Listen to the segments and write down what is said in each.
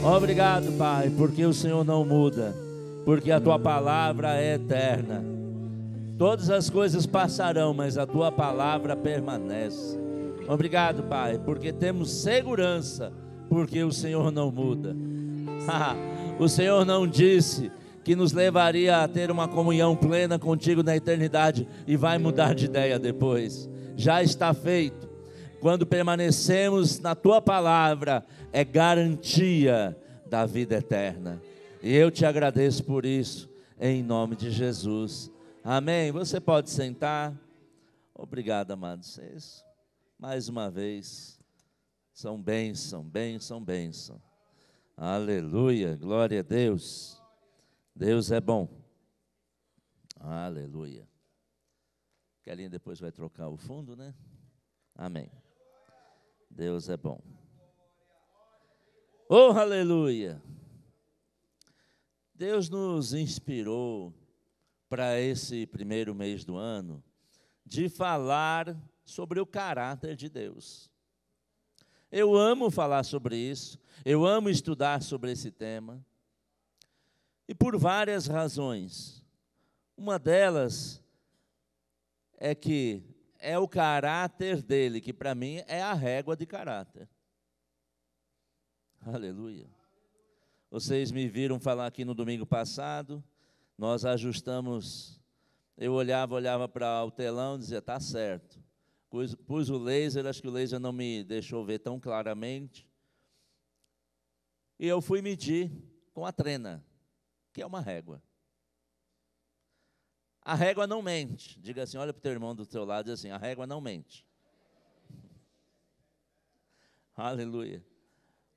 Obrigado, Pai, porque o Senhor não muda, porque a Tua palavra é eterna. Todas as coisas passarão, mas a Tua palavra permanece. Obrigado, Pai, porque temos segurança, porque o Senhor não muda. O Senhor não disse que nos levaria a ter uma comunhão plena contigo na eternidade e vai mudar de ideia depois. Já está feito. Quando permanecemos na Tua palavra, é garantia da vida eterna. E eu te agradeço por isso, em nome de Jesus. Amém. Você pode sentar. Obrigado, amados. Vocês, mais uma vez, são bênção, bênção, bênção. Aleluia, glória a Deus. Deus é bom. Aleluia. Kelinha depois vai trocar o fundo, né? Amém. Deus é bom. Oh, aleluia. Deus nos inspirou para esse primeiro mês do ano de falar sobre o caráter de Deus. Eu amo falar sobre isso, eu amo estudar sobre esse tema, e por várias razões. Uma delas é que é o caráter dele, que para mim é a régua de caráter. Aleluia. Vocês me viram falar aqui no domingo passado, nós ajustamos, eu olhava para o telão e dizia, está certo. Pus o laser, acho que o laser não me deixou ver tão claramente. E eu fui medir com a trena, que é uma régua. A régua não mente. Diga assim, olha para o teu irmão do teu lado e diz assim, a régua não mente. Aleluia.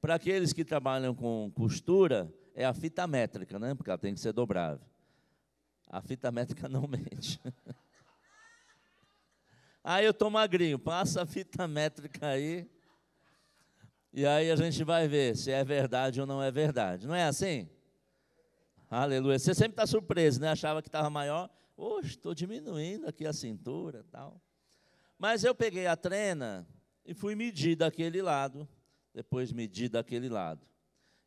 Para aqueles que trabalham com costura, é a fita métrica, né? Porque ela tem que ser dobrável. A fita métrica não mente. Aí eu estou magrinho, passa a fita métrica aí, e aí a gente vai ver se é verdade ou não é verdade. Não é assim? Aleluia. Você sempre está surpreso, né? Achava que estava maior. Oxe, estou diminuindo aqui a cintura e tal. Mas eu peguei a trena e fui medir daquele lado. Depois medi daquele lado.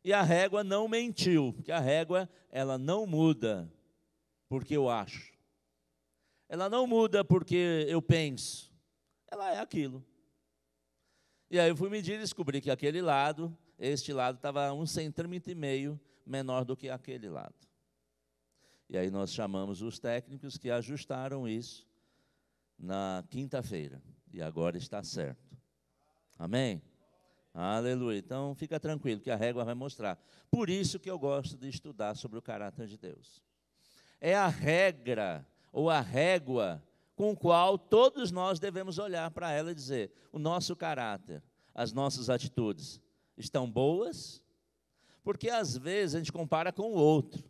E a régua não mentiu, porque a régua, ela não muda porque eu acho. Ela não muda porque eu penso. Ela é aquilo. E aí eu fui medir e descobri que aquele lado, este lado, estava 1,5 centímetro menor do que aquele lado. E aí nós chamamos os técnicos que ajustaram isso na quinta-feira. E agora está certo. Amém? Aleluia. Então fica tranquilo que a régua vai mostrar. Por isso que eu gosto de estudar sobre o caráter de Deus. É a regra ou a régua com o qual todos nós devemos olhar para ela e dizer, o nosso caráter, as nossas atitudes estão boas? Porque às vezes a gente compara com o outro.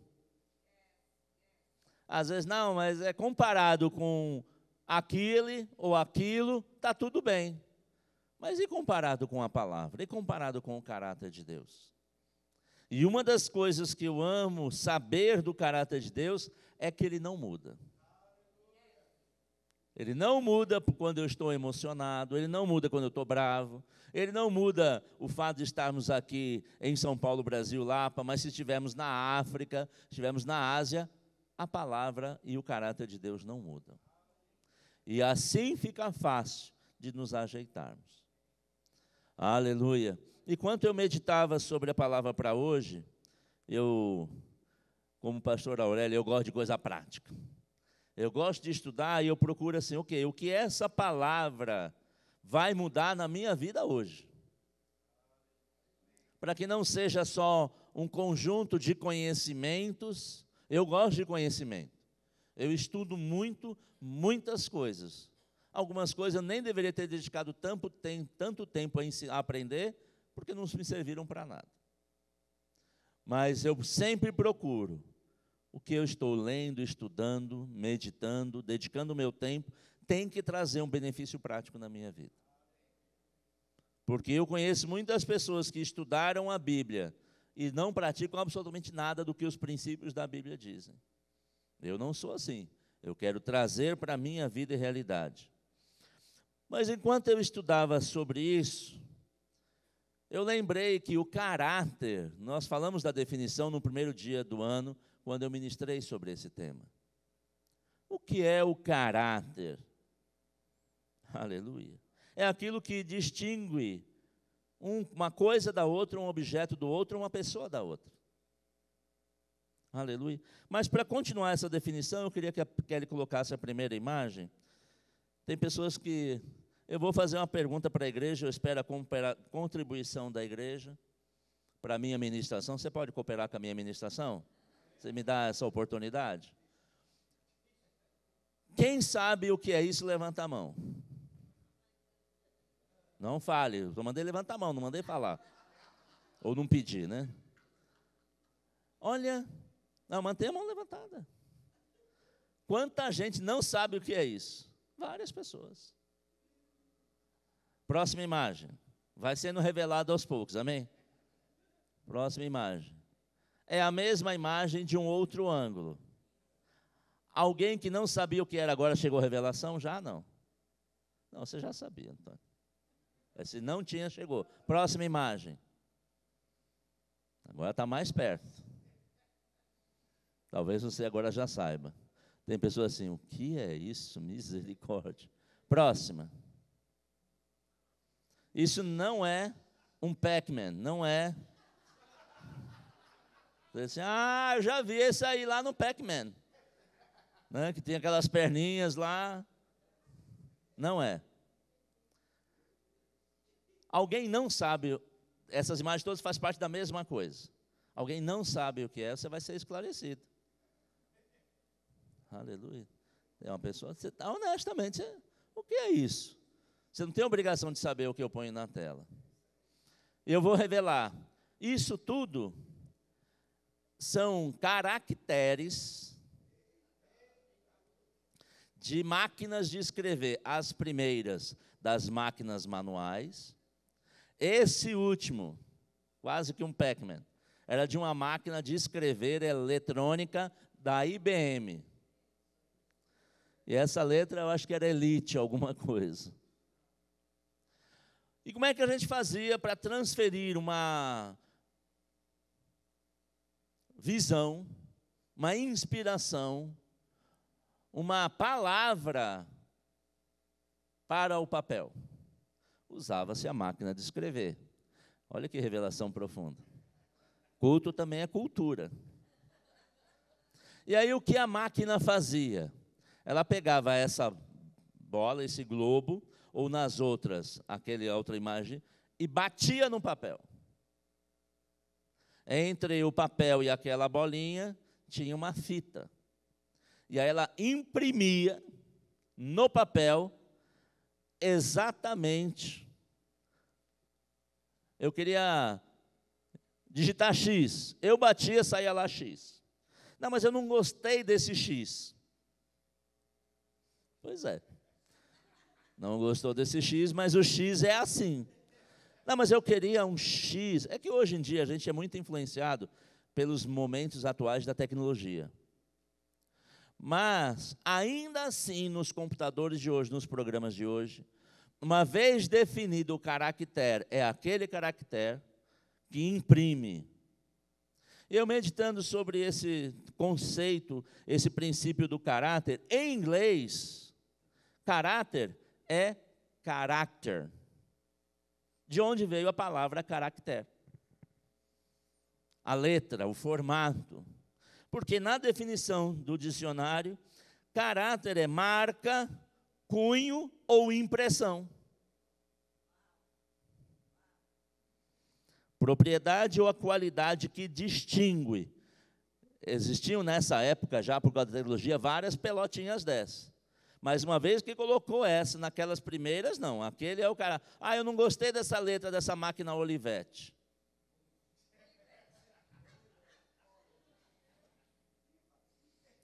Às vezes não, mas é comparado com aquele ou aquilo, está tudo bem. Mas e comparado com a palavra? E comparado com o caráter de Deus? E uma das coisas que eu amo saber do caráter de Deus é que Ele não muda. Ele não muda quando eu estou emocionado, Ele não muda quando eu estou bravo, Ele não muda o fato de estarmos aqui em São Paulo, Brasil, Lapa, mas se estivermos na África, estivermos na Ásia, a palavra e o caráter de Deus não mudam. E assim fica fácil de nos ajeitarmos. Aleluia. Enquanto eu meditava sobre a palavra para hoje, como pastor Aurélio, eu gosto de coisa prática. Eu gosto de estudar e eu procuro assim, ok, o que essa palavra vai mudar na minha vida hoje? Para que não seja só um conjunto de conhecimentos. Eu gosto de conhecimento. Eu estudo muitas coisas. Algumas coisas eu nem deveria ter dedicado tanto tempo a aprender, porque não me serviram para nada. Mas eu sempre procuro o que eu estou lendo, estudando, meditando, dedicando o meu tempo, tem que trazer um benefício prático na minha vida. Porque eu conheço muitas pessoas que estudaram a Bíblia e não praticam absolutamente nada do que os princípios da Bíblia dizem. Eu não sou assim. Eu quero trazer para a minha vida e realidade. Mas enquanto eu estudava sobre isso, Eu lembrei que o caráter, nós falamos da definição no primeiro dia do ano, quando eu ministrei sobre esse tema. O que é o caráter? Aleluia. É aquilo que distingue uma coisa da outra, um objeto do outro, uma pessoa da outra. Aleluia. Mas para continuar essa definição, eu queria que a Kelly colocasse a primeira imagem. Tem pessoas que... Eu vou fazer uma pergunta para a igreja, eu espero a contribuição da igreja para a minha ministração. Você pode cooperar com a minha ministração? Você me dá essa oportunidade? Quem sabe o que é isso, levanta a mão. Não fale, eu mandei levantar a mão, não mandei falar. Ou não pedir, né? Olha, não, mantenha a mão levantada. Quanta gente não sabe o que é isso? Várias pessoas. Próxima imagem. Vai sendo revelado aos poucos, amém? Próxima imagem. É a mesma imagem de um outro ângulo. Alguém que não sabia o que era agora chegou a revelação? Já não. Não, você já sabia, Antônio. Se não tinha, chegou. Próxima imagem. Agora está mais perto. Talvez você agora já saiba. Tem pessoas assim, o que é isso? Misericórdia. Próxima. Isso não é um Pac-Man, não é. Você diz assim, eu já vi esse aí lá no Pac-Man. Né, que tem aquelas perninhas lá. Não é. Alguém não sabe, essas imagens todas fazem parte da mesma coisa. Alguém não sabe o que é, você vai ser esclarecido. Aleluia. É uma pessoa, você está honestamente, o que é isso? Você não tem obrigação de saber o que eu ponho na tela. Eu vou revelar. Isso tudo são caracteres de máquinas de escrever. As primeiras das máquinas manuais. Esse último, quase que um Pac-Man, era de uma máquina de escrever eletrônica da IBM. E essa letra eu acho que era Elite, alguma coisa. E como é que a gente fazia para transferir uma visão, uma inspiração, uma palavra para o papel? Usava-se a máquina de escrever. Olha que revelação profunda. Culto também é cultura. E aí o que a máquina fazia? Ela pegava essa bola, esse globo, ou nas outras, aquela outra imagem, e batia no papel. Entre o papel e aquela bolinha, tinha uma fita. E aí ela imprimia no papel exatamente. Eu queria digitar X. Eu batia, saía lá X. Não, mas eu não gostei desse X. Pois é. Não gostou desse X, mas o X é assim. Não, mas eu queria um X. É que hoje em dia a gente é muito influenciado pelos momentos atuais da tecnologia. Mas, ainda assim, nos computadores de hoje, nos programas de hoje, uma vez definido o caractere, é aquele caractere que imprime. Eu meditando sobre esse conceito, esse princípio do caráter, em inglês, caráter é character. De onde veio a palavra caractere? A letra, o formato. Porque na definição do dicionário, caráter é marca, cunho ou impressão. Propriedade ou a qualidade que distingue. Existiam nessa época, já por causa da tecnologia, várias pelotinhas dessas. Mas uma vez que colocou essa naquelas primeiras, não. Aquele é o cara. Eu não gostei dessa letra dessa máquina Olivetti.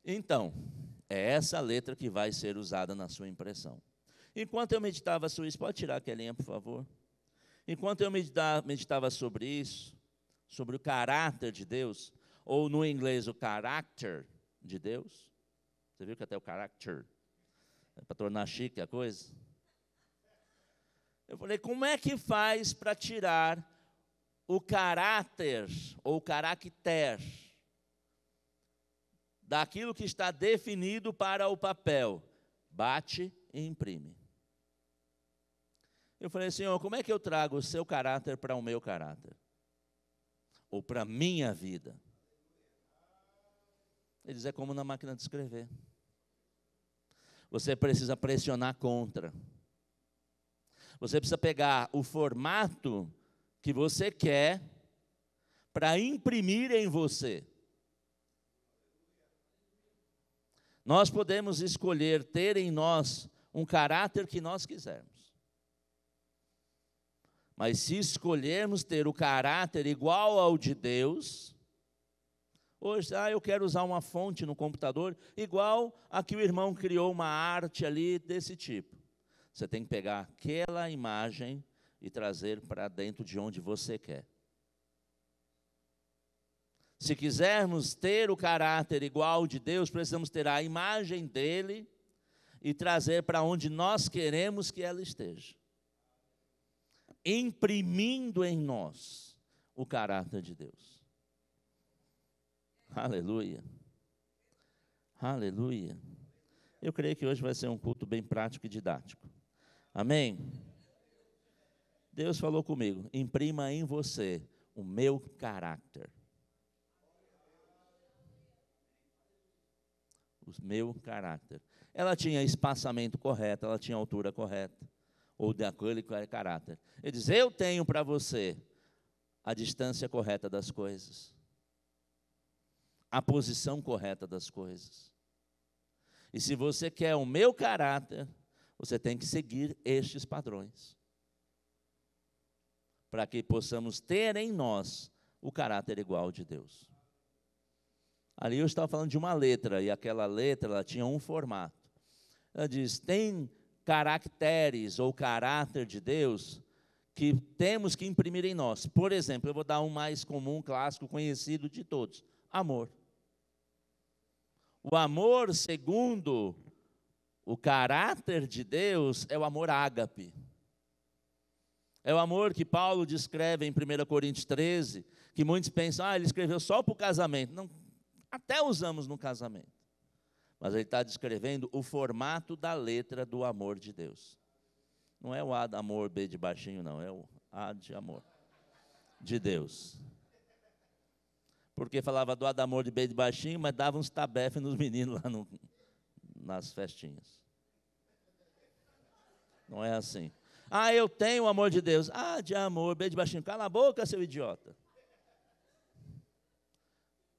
Então, é essa letra que vai ser usada na sua impressão. Enquanto eu meditava sobre isso, pode tirar aquela linha, por favor? Enquanto eu meditava sobre isso, sobre o caráter de Deus, ou no inglês o character de Deus, você viu que até o character, para tornar chique a coisa. Eu falei, como é que faz para tirar o caráter ou caractere daquilo que está definido para o papel, bate e imprime. Eu falei, Senhor, como é que eu trago o seu caráter para o meu caráter? Ou para a minha vida? Ele diz, é como na máquina de escrever. Você precisa pressionar contra. Você precisa pegar o formato que você quer para imprimir em você. Nós podemos escolher ter em nós um caráter que nós quisermos. Mas se escolhermos ter o caráter igual ao de Deus, hoje, eu quero usar uma fonte no computador igual a que o irmão criou uma arte ali desse tipo. Você tem que pegar aquela imagem e trazer para dentro de onde você quer. Se quisermos ter o caráter igual de Deus, precisamos ter a imagem dele e trazer para onde nós queremos que ela esteja. Imprimindo em nós o caráter de Deus. Aleluia. Aleluia. Eu creio que hoje vai ser um culto bem prático e didático. Amém? Deus falou comigo, imprima em você o meu caráter. O meu caráter. Ela tinha espaçamento correto, ela tinha altura correta. Ou daquele caráter. Ele diz, eu tenho para você a distância correta das coisas. A posição correta das coisas. E se você quer o meu caráter, você tem que seguir estes padrões. Para que possamos ter em nós o caráter igual de Deus. Ali eu estava falando de uma letra, e aquela letra ela tinha um formato. Ela diz, tem caracteres ou caráter de Deus que temos que imprimir em nós. Por exemplo, eu vou dar um mais comum, clássico, conhecido de todos. Amor. O amor, segundo o caráter de Deus, é o amor ágape. É o amor que Paulo descreve em 1 Coríntios 13, que muitos pensam, ele escreveu só para o casamento. Não, até usamos no casamento. Mas ele está descrevendo o formato da letra do amor de Deus. Não é o A de amor, B de baixinho, não. É o A de amor de Deus. Porque falava do A de amor de B de baixinho, mas dava uns tabefe nos meninos lá nas festinhas. Não é assim. Eu tenho o amor de Deus. A de amor, B de baixinho. Cala a boca, seu idiota.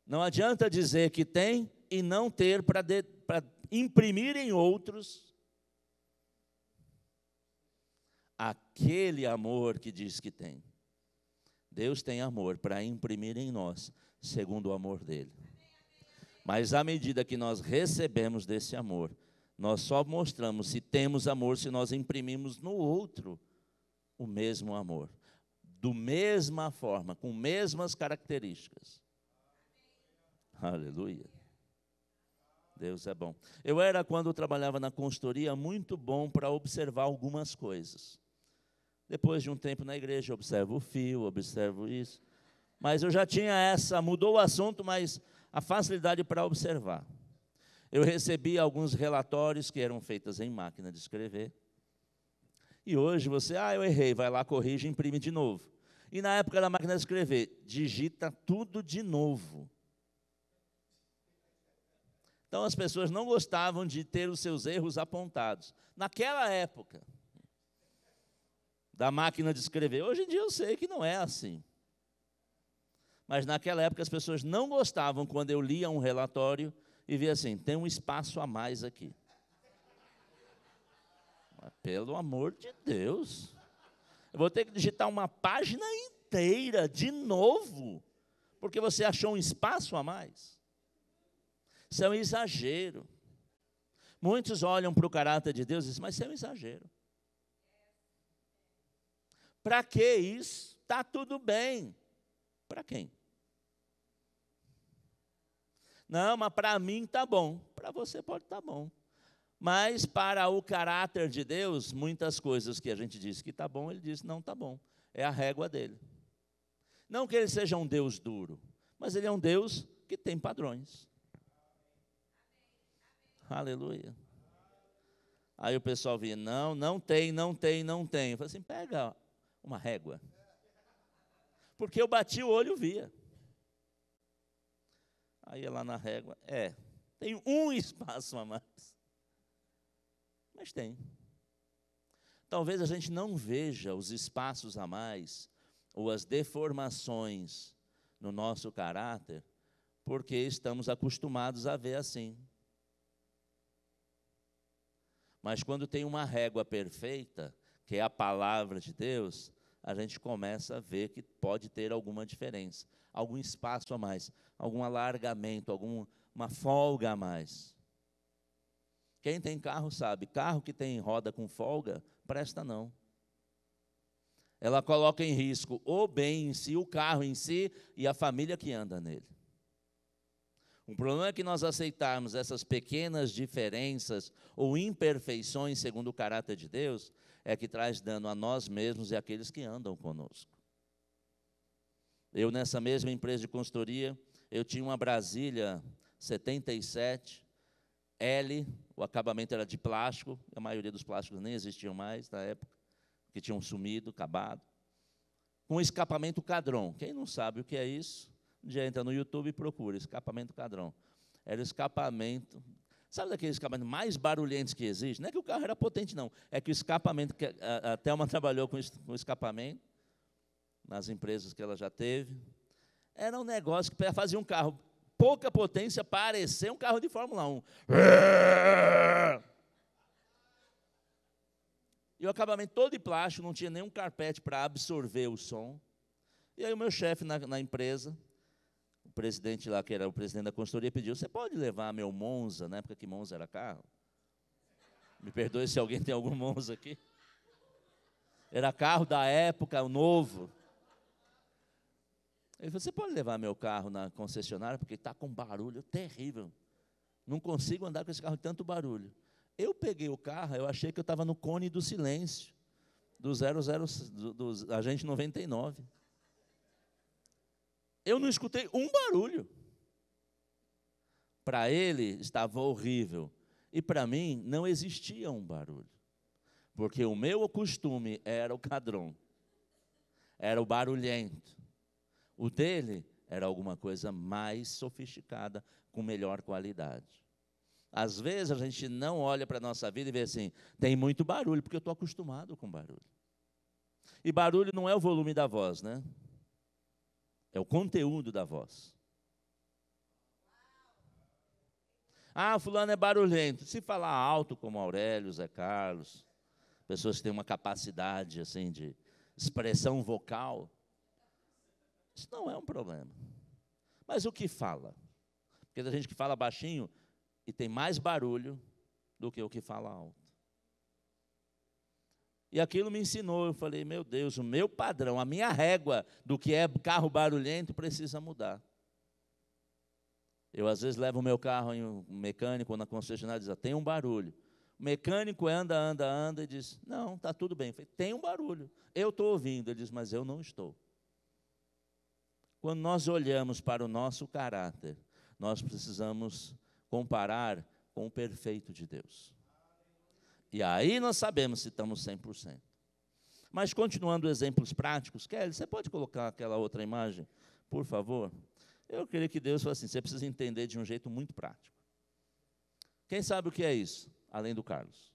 Não adianta dizer que tem e não ter para imprimir em outros aquele amor que diz que tem. Deus tem amor para imprimir em nós, segundo o amor dele. Mas à medida que nós recebemos desse amor, nós só mostramos se temos amor se nós imprimimos no outro o mesmo amor, do mesma forma, com mesmas características. Aleluia. Deus é bom. Eu era, quando eu trabalhava na consultoria, muito bom para observar algumas coisas. Depois de um tempo na igreja, eu observo o fio, observo isso. Mas eu já tinha mudou o assunto, mas a facilidade para observar. Eu recebi alguns relatórios que eram feitos em máquina de escrever. E hoje você, eu errei, vai lá, corrige e imprime de novo. E na época da máquina de escrever, digita tudo de novo. Então, as pessoas não gostavam de ter os seus erros apontados. Naquela época, da máquina de escrever. Hoje em dia eu sei que não é assim. Mas naquela época as pessoas não gostavam quando eu lia um relatório e via assim, tem um espaço a mais aqui. Mas, pelo amor de Deus, eu vou ter que digitar uma página inteira de novo, porque você achou um espaço a mais. Isso é um exagero. Muitos olham para o caráter de Deus e dizem, mas isso é um exagero. Para que isso? Está tudo bem. Para quem? Não, mas para mim está bom. Para você pode estar bom. Mas para o caráter de Deus, muitas coisas que a gente diz que está bom, ele diz não está bom. É a régua dele. Não que ele seja um Deus duro, mas ele é um Deus que tem padrões. Aleluia. Aí o pessoal via, não tem. Eu falei assim, pega uma régua. Porque eu bati o olho e via. Aí ia lá na régua, tem um espaço a mais. Mas tem. Talvez a gente não veja os espaços a mais, ou as deformações no nosso caráter, porque estamos acostumados a ver assim. Mas quando tem uma régua perfeita, que é a palavra de Deus, a gente começa a ver que pode ter alguma diferença, algum espaço a mais, algum alargamento, alguma folga a mais. Quem tem carro sabe, carro que tem roda com folga, presta não. Ela coloca em risco o bem em si, o carro em si e a família que anda nele. O problema é que nós aceitarmos essas pequenas diferenças ou imperfeições segundo o caráter de Deus, é que traz dano a nós mesmos e àqueles que andam conosco. Eu, nessa mesma empresa de consultoria, eu tinha uma Brasília 77, L, o acabamento era de plástico, a maioria dos plásticos nem existiam mais na época, que tinham sumido, acabado, com escapamento Cadron. Quem não sabe o que é isso, um dia entra no YouTube e procura, escapamento Cadron. Era o escapamento, sabe daqueles escapamentos mais barulhentos que existem? Não é que o carro era potente, não, é que o escapamento, que a Thelma trabalhou com escapamento, nas empresas que ela já teve, era um negócio que fazia um carro, pouca potência, parecer um carro de Fórmula 1. E o acabamento todo de plástico, não tinha nenhum carpete para absorver o som. E aí o meu chefe na empresa, o presidente lá, que era o presidente da consultoria, pediu, você pode levar meu Monza, na época que Monza era carro? Me perdoe se alguém tem algum Monza aqui. Era carro da época, o novo. Ele falou, você pode levar meu carro na concessionária, porque está com barulho terrível. Não consigo andar com esse carro de tanto barulho. Eu peguei o carro, eu achei que eu estava no cone do silêncio, do agente 99. Eu não escutei um barulho. Para ele estava horrível. E para mim não existia um barulho. Porque o meu costume era o Cadron. Era o barulhento. O dele era alguma coisa mais sofisticada, com melhor qualidade. Às vezes a gente não olha para a nossa vida e vê assim, tem muito barulho, porque eu estou acostumado com barulho. E barulho não é o volume da voz, né? É o conteúdo da voz. Ah, fulano é barulhento. Se falar alto, como Aurélio, Zé Carlos, pessoas que têm uma capacidade assim, de expressão vocal, isso não é um problema. Mas o que fala? Porque tem gente que fala baixinho e tem mais barulho do que o que fala alto. E aquilo me ensinou, eu falei, meu Deus, o meu padrão, a minha régua do que é carro barulhento precisa mudar. Eu, às vezes, levo o meu carro em um mecânico ou na concessionária e diz, tem um barulho. O mecânico anda e diz, não, está tudo bem. Eu falei, tem um barulho, eu estou ouvindo. Ele diz, mas eu não estou. Quando nós olhamos para o nosso caráter, nós precisamos comparar com o perfeito de Deus. E aí nós sabemos se estamos 100%. Mas continuando exemplos práticos, Kelly, você pode colocar aquela outra imagem, por favor? Eu queria que Deus fosse assim, você precisa entender de um jeito muito prático. Quem sabe o que é isso, além do Carlos?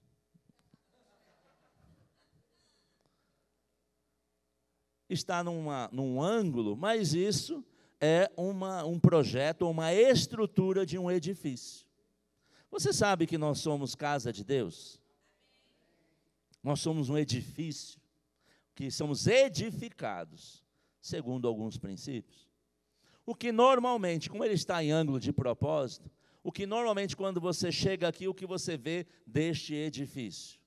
Está num ângulo, mas isso é um projeto, uma estrutura de um edifício. Você sabe que nós somos casa de Deus? Nós somos um edifício, que somos edificados, segundo alguns princípios. O que normalmente, como ele está em ângulo de propósito, o que normalmente quando você chega aqui, o que você vê deste edifício?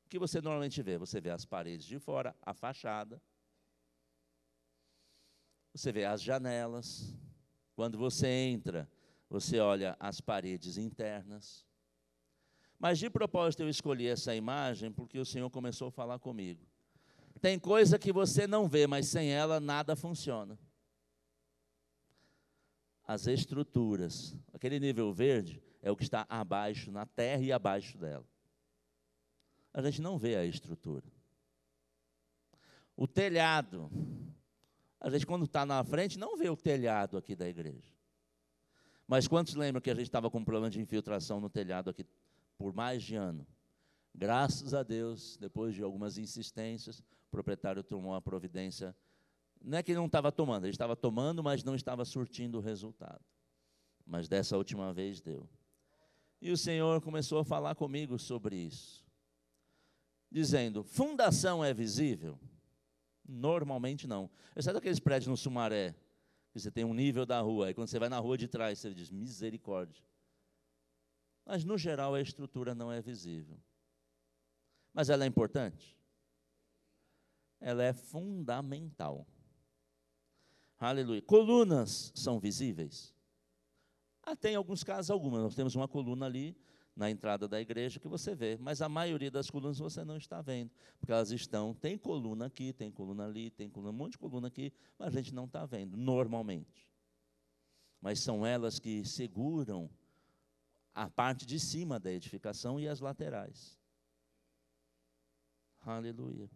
O que você normalmente vê? Você vê as paredes de fora, a fachada. Você vê as janelas. Quando você entra, você olha as paredes internas. Mas de propósito eu escolhi essa imagem porque o Senhor começou a falar comigo. Tem coisa que você não vê, mas sem ela nada funciona. As estruturas, aquele nível verde é o que está abaixo, na terra e abaixo dela. A gente não vê a estrutura. O telhado, a gente quando está na frente não vê o telhado aqui da igreja. Mas quantos lembram que a gente estava com um problema de infiltração no telhado aqui por mais de ano? Graças a Deus, depois de algumas insistências, o proprietário tomou a providência. Não é que ele não estava tomando, ele estava tomando, mas não estava surtindo o resultado. Mas dessa última vez deu. E o Senhor começou a falar comigo sobre isso, dizendo, fundação é visível? Normalmente não. Exceto aqueles prédios no Sumaré, que você tem um nível da rua, e quando você vai na rua de trás, você diz, misericórdia. Mas, no geral, a estrutura não é visível. Mas ela é importante? Ela é fundamental. Aleluia. Colunas são visíveis? Tem alguns casos, algumas. Nós temos uma coluna ali, na entrada da igreja, que você vê, mas a maioria das colunas você não está vendo, porque elas estão, tem coluna aqui, tem coluna ali, tem coluna, um monte de coluna aqui, mas a gente não está vendo, normalmente. Mas são elas que seguram a parte de cima da edificação e as laterais. Aleluia.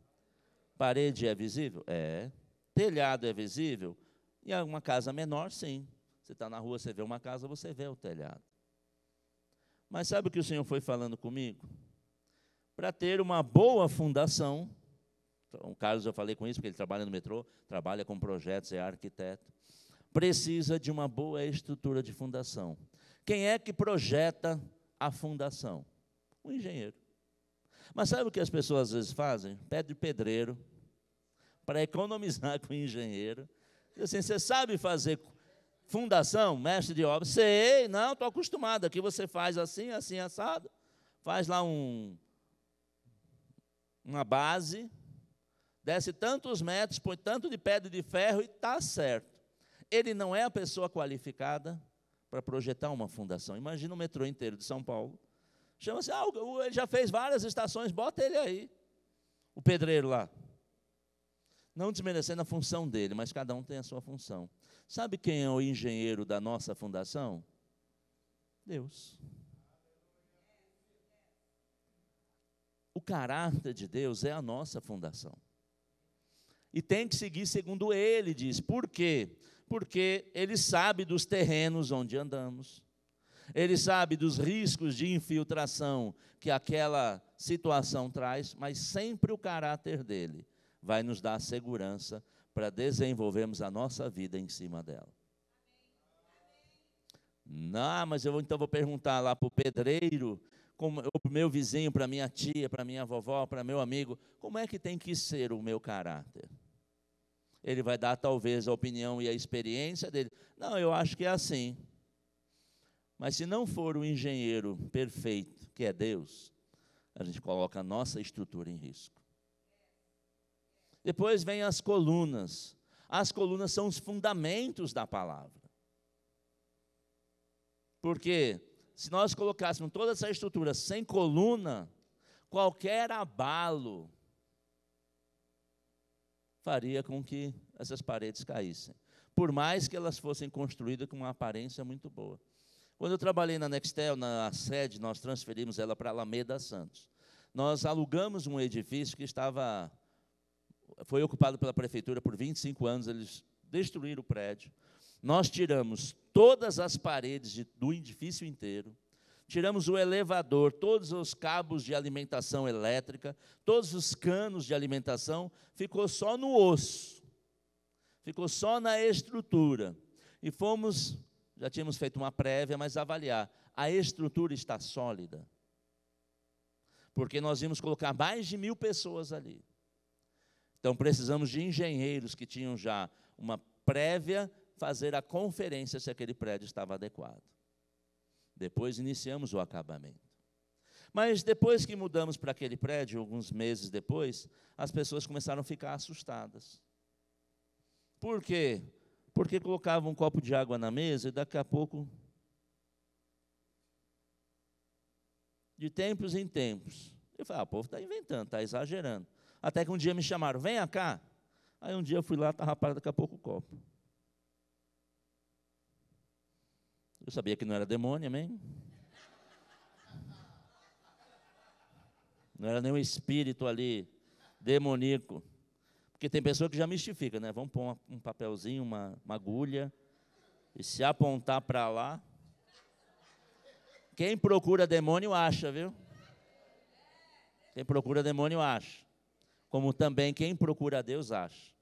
Parede é visível? É. Telhado é visível? Em uma casa menor, sim. Você está na rua, você vê uma casa, você vê o telhado. Mas sabe o que o Senhor foi falando comigo? Para ter uma boa fundação, o Carlos, eu falei com isso, porque ele trabalha no metrô, trabalha com projetos, é arquiteto, precisa de uma boa estrutura de fundação. Quem é que projeta a fundação? O engenheiro. Mas sabe o que as pessoas às vezes fazem? Pede pedreiro, para economizar com o engenheiro. Diz assim, você sabe fazer fundação, mestre de obra? Sei, não, estou acostumado. Aqui você faz assim, assim, assado. Faz lá uma base, desce tantos metros, põe tanto de pedra de ferro e está certo. Ele não é a pessoa qualificada para projetar uma fundação. Imagina o metrô inteiro de São Paulo. Chama-se, ele já fez várias estações, bota ele aí. O pedreiro lá. Não desmerecendo a função dele, mas cada um tem a sua função. Sabe quem é o engenheiro da nossa fundação? Deus. O caráter de Deus é a nossa fundação. E tem que seguir segundo Ele diz. Por quê? Porque Ele sabe dos terrenos onde andamos. Ele sabe dos riscos de infiltração que aquela situação traz, mas sempre o caráter dele vai nos dar segurança para desenvolvermos a nossa vida em cima dela. Não, mas eu então vou perguntar lá para o pedreiro, para o meu vizinho, para minha tia, para minha vovó, para meu amigo, como é que tem que ser o meu caráter? Ele vai dar talvez a opinião e a experiência dele. Não, eu acho que é assim. Mas se não for o engenheiro perfeito, que é Deus, a gente coloca a nossa estrutura em risco. Depois vem as colunas. As colunas são os fundamentos da palavra. Porque se nós colocássemos toda essa estrutura sem coluna, qualquer abalo faria com que essas paredes caíssem. Por mais que elas fossem construídas com uma aparência muito boa. Quando eu trabalhei na Nextel, na sede, nós transferimos ela para Alameda Santos. Nós alugamos um edifício que foi ocupado pela prefeitura por 25 anos, eles destruíram o prédio. Nós tiramos todas as paredes do edifício inteiro, tiramos o elevador, todos os cabos de alimentação elétrica, todos os canos de alimentação, ficou só no osso, ficou só na estrutura. E já tínhamos feito uma prévia, mas avaliar, a estrutura está sólida. Porque nós íamos colocar mais de 1.000 pessoas ali. Então, precisamos de engenheiros que tinham já uma prévia, fazer a conferência se aquele prédio estava adequado. Depois iniciamos o acabamento. Mas depois que mudamos para aquele prédio, alguns meses depois, as pessoas começaram a ficar assustadas. Por quê? Porque colocavam um copo de água na mesa e daqui a pouco, de tempos em tempos, eu falei, o povo está inventando, está exagerando. Até que um dia me chamaram, venha cá. Aí um dia eu fui lá, estava parado, daqui a pouco o copo. Eu sabia que não era demônio, amém? Não era nenhum espírito ali, demoníaco. Porque tem pessoa que já mistifica, né? Vamos pôr um papelzinho, uma agulha, e se apontar para lá. Quem procura demônio acha, viu? Quem procura demônio acha. Como também quem procura Deus acha.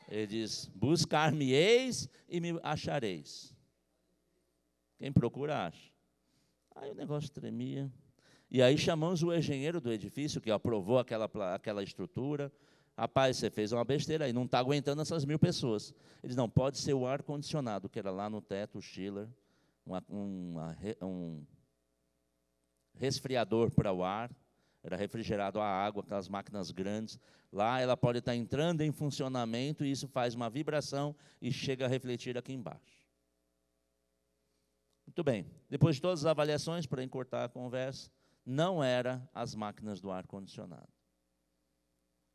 Ele diz, buscar-me-eis e me achareis. Quem procura acha. Aí o negócio tremia. E aí chamamos o engenheiro do edifício, que aprovou aquela estrutura. Rapaz, você fez uma besteira aí, não está aguentando essas 1000 pessoas. Ele diz, não, pode ser o ar-condicionado, que era lá no teto, o chiller, um resfriador para o ar, era refrigerado a água, aquelas máquinas grandes. Lá ela pode estar entrando em funcionamento e isso faz uma vibração e chega a refletir aqui embaixo. Muito bem, depois de todas as avaliações, para encurtar a conversa, não era as máquinas do ar-condicionado.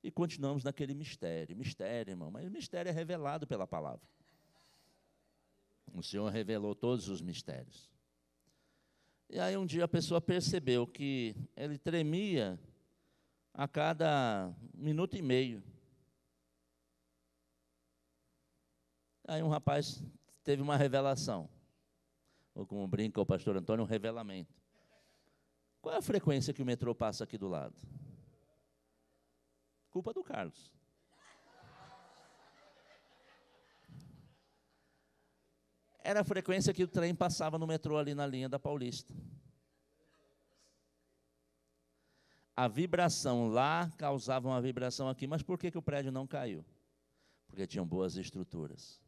E continuamos naquele mistério. Mistério, irmão, mas o mistério é revelado pela palavra. O Senhor revelou todos os mistérios. E aí um dia a pessoa percebeu que ele tremia a cada minuto e meio. Aí um rapaz teve uma revelação. Ou como brinca o pastor Antônio, um revelamento. Qual é a frequência que o metrô passa aqui do lado? Culpa do Carlos. Era a frequência que o trem passava no metrô ali na linha da Paulista. A vibração lá causava uma vibração aqui, mas por que o prédio não caiu? Porque tinham boas estruturas,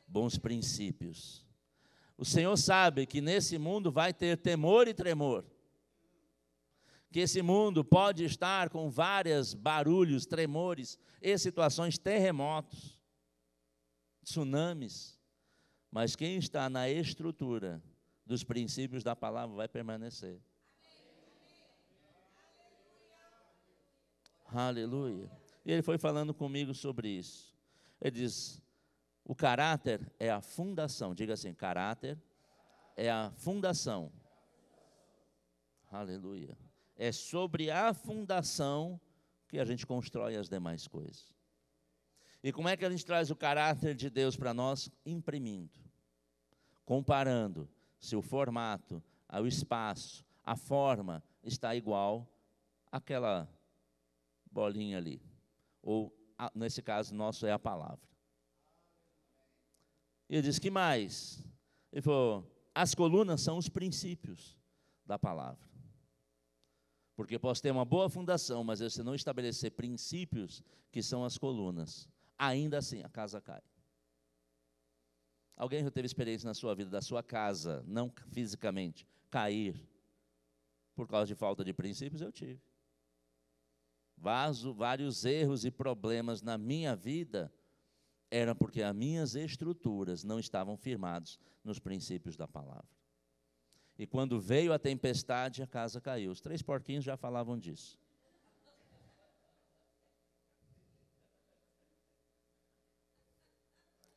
bons princípios. O Senhor sabe que nesse mundo vai ter temor e tremor. Que esse mundo pode estar com vários barulhos, tremores e situações, terremotos, tsunamis. Mas quem está na estrutura dos princípios da palavra vai permanecer. Aleluia. E ele foi falando comigo sobre isso. Ele diz, o caráter é a fundação. Diga assim, caráter é a fundação. Aleluia. É sobre a fundação que a gente constrói as demais coisas. E como é que a gente traz o caráter de Deus para nós? Imprimindo, comparando se o formato, o espaço, a forma está igual àquela bolinha ali. Ou, nesse caso nosso, é a palavra. E ele diz, que mais? Ele falou, as colunas são os princípios da palavra. Porque posso ter uma boa fundação, mas se você não estabelecer princípios, que são as colunas, ainda assim a casa cai. Alguém já teve experiência na sua vida da sua casa, não fisicamente, cair por causa de falta de princípios? Eu tive. Vários erros e problemas na minha vida eram porque as minhas estruturas não estavam firmadas nos princípios da palavra. E quando veio a tempestade, a casa caiu. Os 3 porquinhos já falavam disso.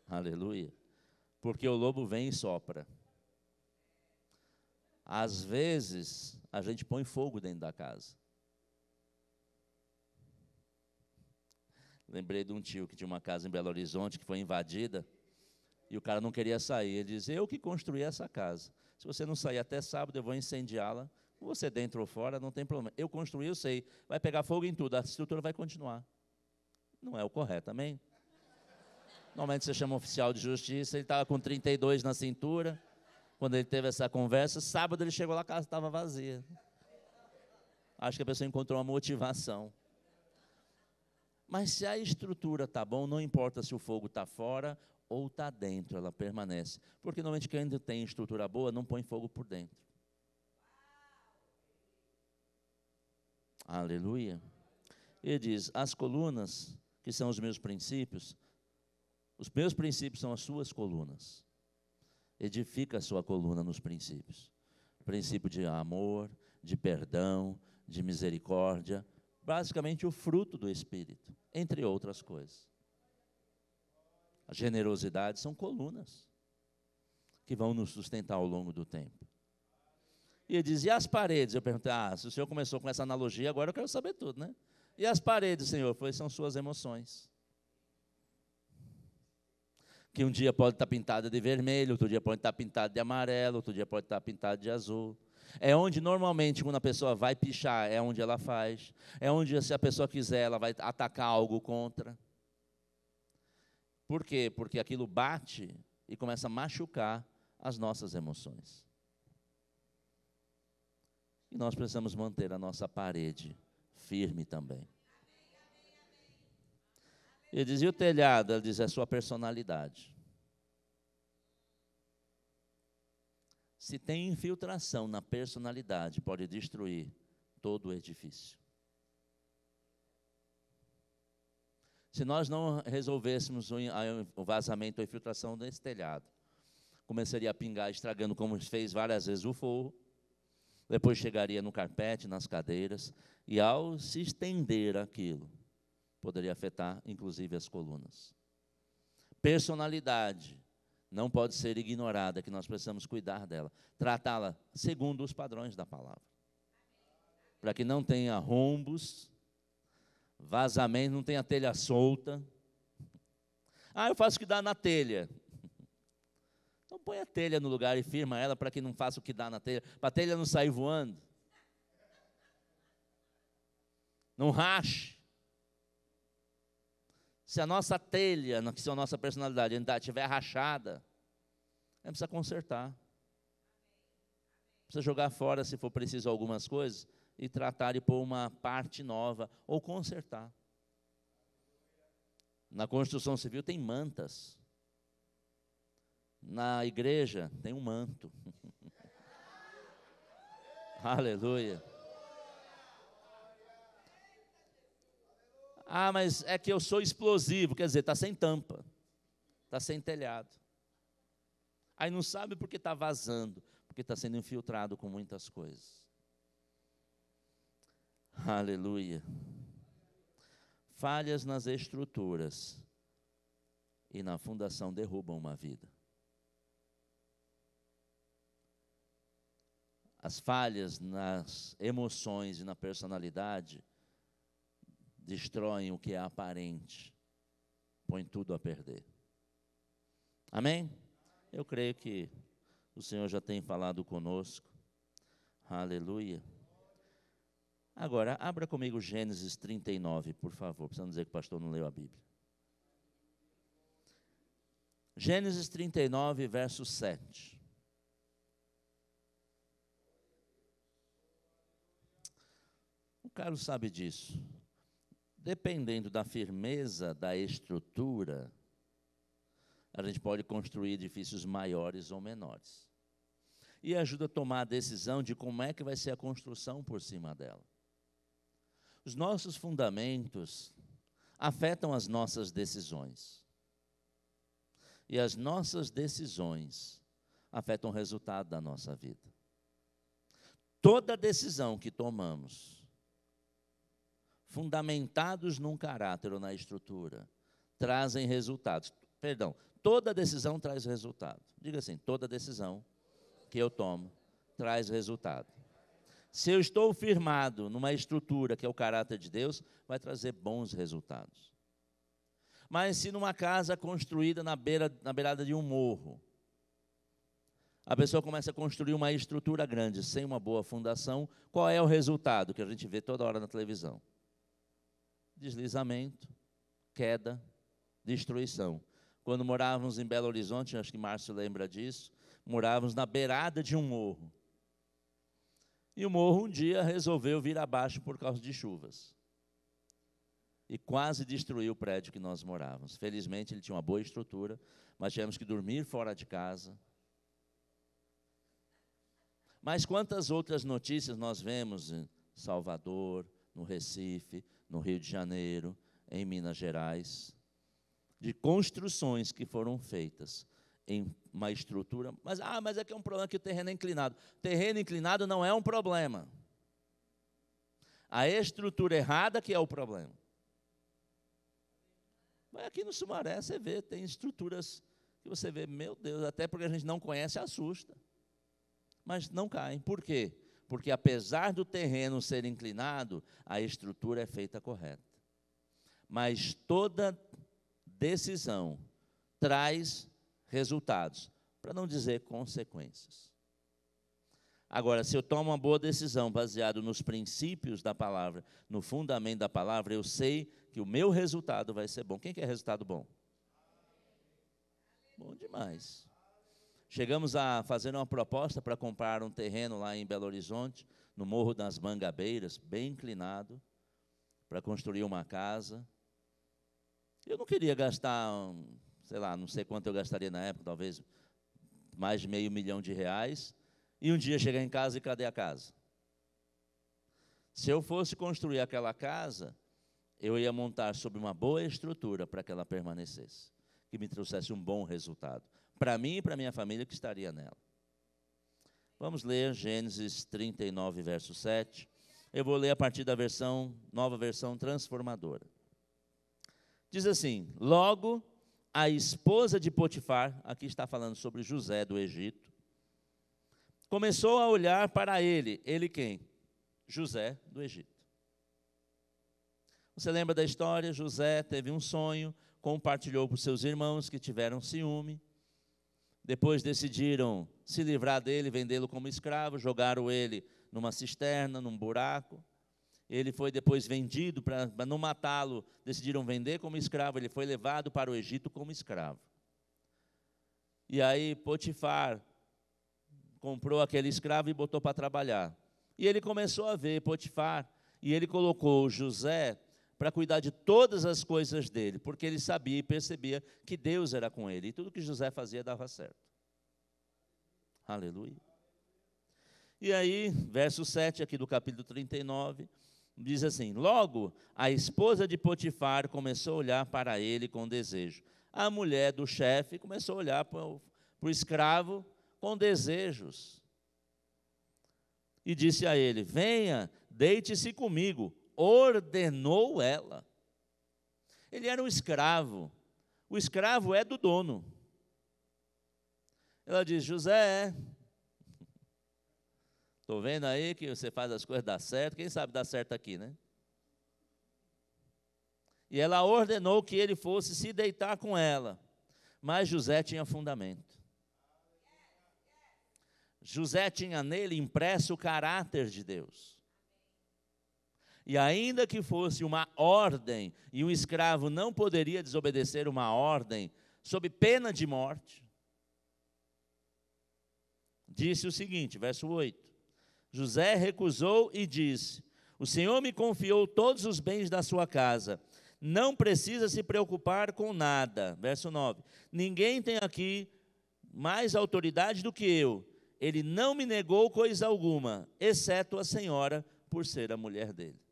Aleluia. Porque o lobo vem e sopra. Às vezes, a gente põe fogo dentro da casa. Lembrei de um tio que tinha uma casa em Belo Horizonte que foi invadida e o cara não queria sair. Ele diz, eu que construí essa casa. Se você não sair até sábado, eu vou incendiá-la. Você dentro ou fora, não tem problema. Eu construí, eu sei. Vai pegar fogo em tudo, a estrutura vai continuar. Não é o correto, amém? Normalmente você chama um oficial de justiça, ele estava com 32 na cintura. Quando ele teve essa conversa, sábado ele chegou lá, a casa estava vazia. Acho que a pessoa encontrou uma motivação. Mas se a estrutura está bom, não importa se o fogo está fora ou está dentro, ela permanece. Porque normalmente quem tem estrutura boa não põe fogo por dentro. Aleluia. Ele diz, as colunas, que são os meus princípios são as suas colunas. Edifica a sua coluna nos princípios. Princípio de amor, de perdão, de misericórdia, basicamente o fruto do Espírito, entre outras coisas. A generosidade são colunas que vão nos sustentar ao longo do tempo. E ele diz, e as paredes? Eu perguntei, se o senhor começou com essa analogia, agora eu quero saber tudo, né? E as paredes, Senhor? Foi, são suas emoções. Que um dia pode estar pintada de vermelho, outro dia pode estar pintada de amarelo, outro dia pode estar pintada de azul. É onde normalmente quando a pessoa vai pichar, é onde ela faz. É onde se a pessoa quiser, ela vai atacar algo contra. Por quê? Porque aquilo bate e começa a machucar as nossas emoções. E nós precisamos manter a nossa parede firme também. Ele diz, e o telhado? Ele diz, é a sua personalidade. Se tem infiltração na personalidade, pode destruir todo o edifício. Se nós não resolvêssemos o vazamento ou a infiltração desse telhado, começaria a pingar, estragando, como fez várias vezes o forro, depois chegaria no carpete, nas cadeiras, e ao se estender aquilo, poderia afetar, inclusive, as colunas. Personalidade não pode ser ignorada, que nós precisamos cuidar dela, tratá-la segundo os padrões da palavra, para que não tenha rombos, vazamento, não tenha telha solta. Eu faço o que dá na telha. Então põe a telha no lugar e firma ela para que não faça o que dá na telha, para a telha não sair voando. Não rache. Se a nossa telha, se a nossa personalidade ainda estiver rachada, a gente precisa consertar. Precisa jogar fora, se for preciso, algumas coisas, e tratar de pôr uma parte nova, ou consertar. Na construção civil tem mantas. Na igreja tem um manto. Aleluia. Mas é que eu sou explosivo, quer dizer, está sem tampa, está sem telhado. Aí não sabe porque está vazando, porque está sendo infiltrado com muitas coisas. Aleluia. Falhas nas estruturas e na fundação derrubam uma vida. As falhas nas emoções e na personalidade destroem o que é aparente, põe tudo a perder. Amém? Eu creio que o Senhor já tem falado conosco. Aleluia. Agora, abra comigo Gênesis 39, por favor, precisamos dizer que o pastor não leu a Bíblia. Gênesis 39, verso 7. O Carlos sabe disso. Dependendo da firmeza da estrutura, a gente pode construir edifícios maiores ou menores. E ajuda a tomar a decisão de como é que vai ser a construção por cima dela. Os nossos fundamentos afetam as nossas decisões. E as nossas decisões afetam o resultado da nossa vida. Toda decisão que tomamos, fundamentados num caráter ou na estrutura, trazem resultados. Perdão, toda decisão traz resultado. Diga assim, toda decisão que eu tomo traz resultado. Se eu estou firmado numa estrutura que é o caráter de Deus, vai trazer bons resultados. Mas se numa casa construída na beirada de um morro, a pessoa começa a construir uma estrutura grande, sem uma boa fundação, qual é o resultado que a gente vê toda hora na televisão? Deslizamento, queda, destruição. Quando morávamos em Belo Horizonte, acho que Márcio lembra disso, morávamos na beirada de um morro. E o morro um dia resolveu vir abaixo por causa de chuvas. E quase destruiu o prédio que nós morávamos. Felizmente ele tinha uma boa estrutura, mas tivemos que dormir fora de casa. Mas quantas outras notícias nós vemos em Salvador, no Recife, no Rio de Janeiro, em Minas Gerais, de construções que foram feitas em uma estrutura, mas é que é um problema que o terreno é inclinado. Terreno inclinado não é um problema. A estrutura errada que é o problema. Mas aqui no Sumaré você vê, tem estruturas que você vê, meu Deus, até porque a gente não conhece, assusta. Mas não caem. Por quê? Porque apesar do terreno ser inclinado, a estrutura é feita correta. Mas toda decisão traz resultados, para não dizer consequências. Agora, se eu tomo uma boa decisão baseado nos princípios da palavra, no fundamento da palavra, eu sei que o meu resultado vai ser bom. Quem quer resultado bom? Bom demais. Chegamos a fazer uma proposta para comprar um terreno lá em Belo Horizonte, no Morro das Mangabeiras, bem inclinado, para construir uma casa. Eu não queria gastar, sei lá, não sei quanto eu gastaria na época, talvez mais de R$500 mil, e um dia chegar em casa e cadê a casa? Se eu fosse construir aquela casa, eu ia montar sobre uma boa estrutura para que ela permanecesse, que me trouxesse um bom resultado, para mim e para minha família que estaria nela. Vamos ler Gênesis 39, verso 7. Eu vou ler a partir da nova versão transformadora. Diz assim: logo a esposa de Potifar, aqui está falando sobre José do Egito, começou a olhar para ele. Ele quem? José do Egito. Você lembra da história? José teve um sonho, compartilhou com seus irmãos que tiveram ciúme. Depois decidiram se livrar dele, vendê-lo como escravo, jogaram ele numa cisterna, num buraco. Ele foi depois vendido, para não matá-lo, decidiram vender como escravo. Ele foi levado para o Egito como escravo. E aí Potifar comprou aquele escravo e botou para trabalhar. E ele começou a ver Potifar, e ele colocou José para cuidar de todas as coisas dele, porque ele sabia e percebia que Deus era com ele, e tudo que José fazia dava certo. Aleluia. E aí, verso 7 aqui do capítulo 39, diz assim: logo a esposa de Potifar começou a olhar para ele com desejo. A mulher do chefe começou a olhar para o escravo com desejos. E disse a ele: venha, deite-se comigo. Ordenou ela. Ele era um escravo. O escravo é do dono. Ela diz: José, estou vendo aí que você faz as coisas dar certo. Quem sabe dar certo aqui, né? E ela ordenou que ele fosse se deitar com ela. Mas José tinha fundamento. José tinha nele impresso o caráter de Deus. E ainda que fosse uma ordem, e um escravo não poderia desobedecer uma ordem, sob pena de morte, disse o seguinte, verso 8: José recusou e disse: o Senhor me confiou todos os bens da sua casa, não precisa se preocupar com nada. Verso 9: ninguém tem aqui mais autoridade do que eu. Ele não me negou coisa alguma, exceto a senhora, por ser a mulher dele.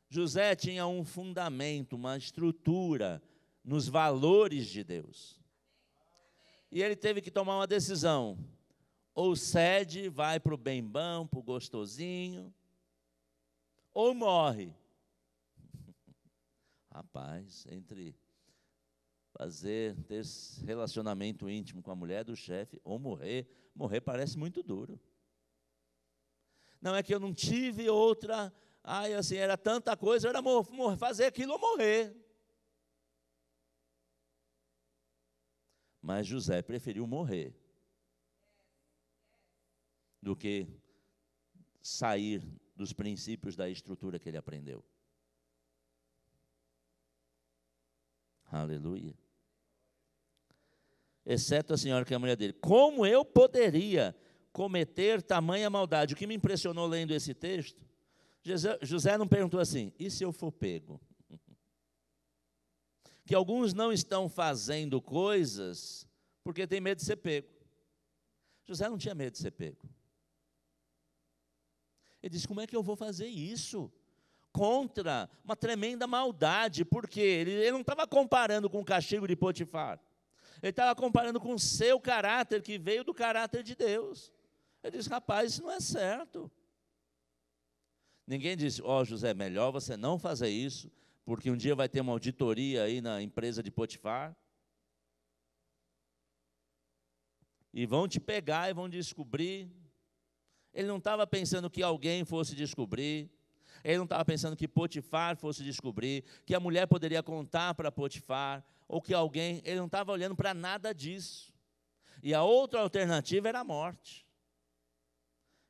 José tinha um fundamento, uma estrutura nos valores de Deus. E ele teve que tomar uma decisão. Ou cede, vai para o bem-bom, para o gostosinho, ou morre. Rapaz, entre ter relacionamento íntimo com a mulher do chefe ou morrer parece muito duro. Não é que eu não tive outra, assim, era tanta coisa, era fazer aquilo ou morrer. Mas José preferiu morrer do que sair dos princípios da estrutura que ele aprendeu. Aleluia. Exceto a senhora que é a mulher dele. Como eu poderia cometer tamanha maldade? O que me impressionou lendo esse texto, José não perguntou assim: e se eu for pego? Que alguns não estão fazendo coisas porque tem medo de ser pego. José não tinha medo de ser pego. Ele disse: como é que eu vou fazer isso? Contra uma tremenda maldade, porque ele não estava comparando com o castigo de Potifar. Ele estava comparando com o seu caráter, que veio do caráter de Deus. Ele disse: rapaz, isso não é certo. Ninguém disse, José, melhor você não fazer isso, porque um dia vai ter uma auditoria aí na empresa de Potifar. E vão te pegar e vão descobrir. Ele não estava pensando que alguém fosse descobrir. Ele não estava pensando que Potifar fosse descobrir, que a mulher poderia contar para Potifar, ou que alguém, ele não estava olhando para nada disso. E a outra alternativa era a morte.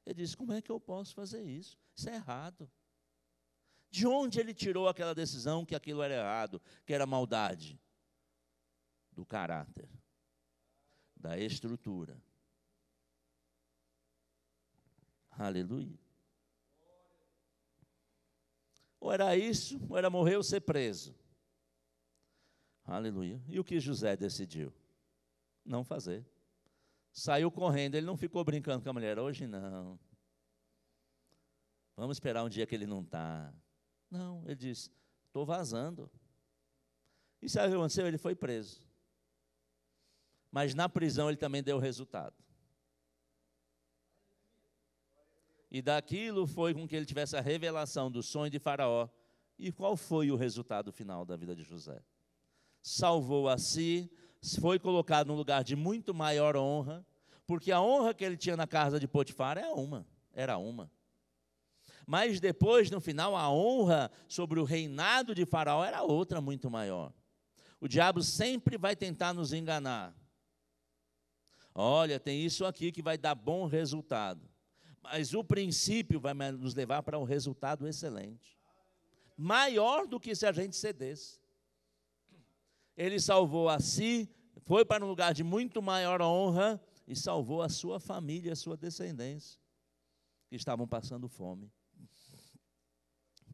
Ele disse, como é que eu posso fazer isso? Isso é errado. De onde ele tirou aquela decisão que aquilo era errado, que era maldade? Do caráter, da estrutura. Aleluia. Ou era isso, ou era morrer ou ser preso. Aleluia. E o que José decidiu? Não fazer. Saiu correndo, ele não ficou brincando com a mulher, hoje não. Vamos esperar um dia que ele não está. Não, ele disse, estou vazando. E sabe o que aconteceu? Ele foi preso. Mas na prisão ele também deu resultado. E daquilo foi com que ele tivesse a revelação do sonho de Faraó. E qual foi o resultado final da vida de José? Salvou a si, foi colocado num lugar de muito maior honra, porque a honra que ele tinha na casa de Potifar era uma. Mas depois, no final, a honra sobre o reinado de Faraó era outra muito maior. O diabo sempre vai tentar nos enganar. Olha, tem isso aqui que vai dar bom resultado. Mas o princípio vai nos levar para um resultado excelente. Maior do que se a gente cedesse. Ele salvou a si, foi para um lugar de muito maior honra e salvou a sua família, a sua descendência, que estavam passando fome.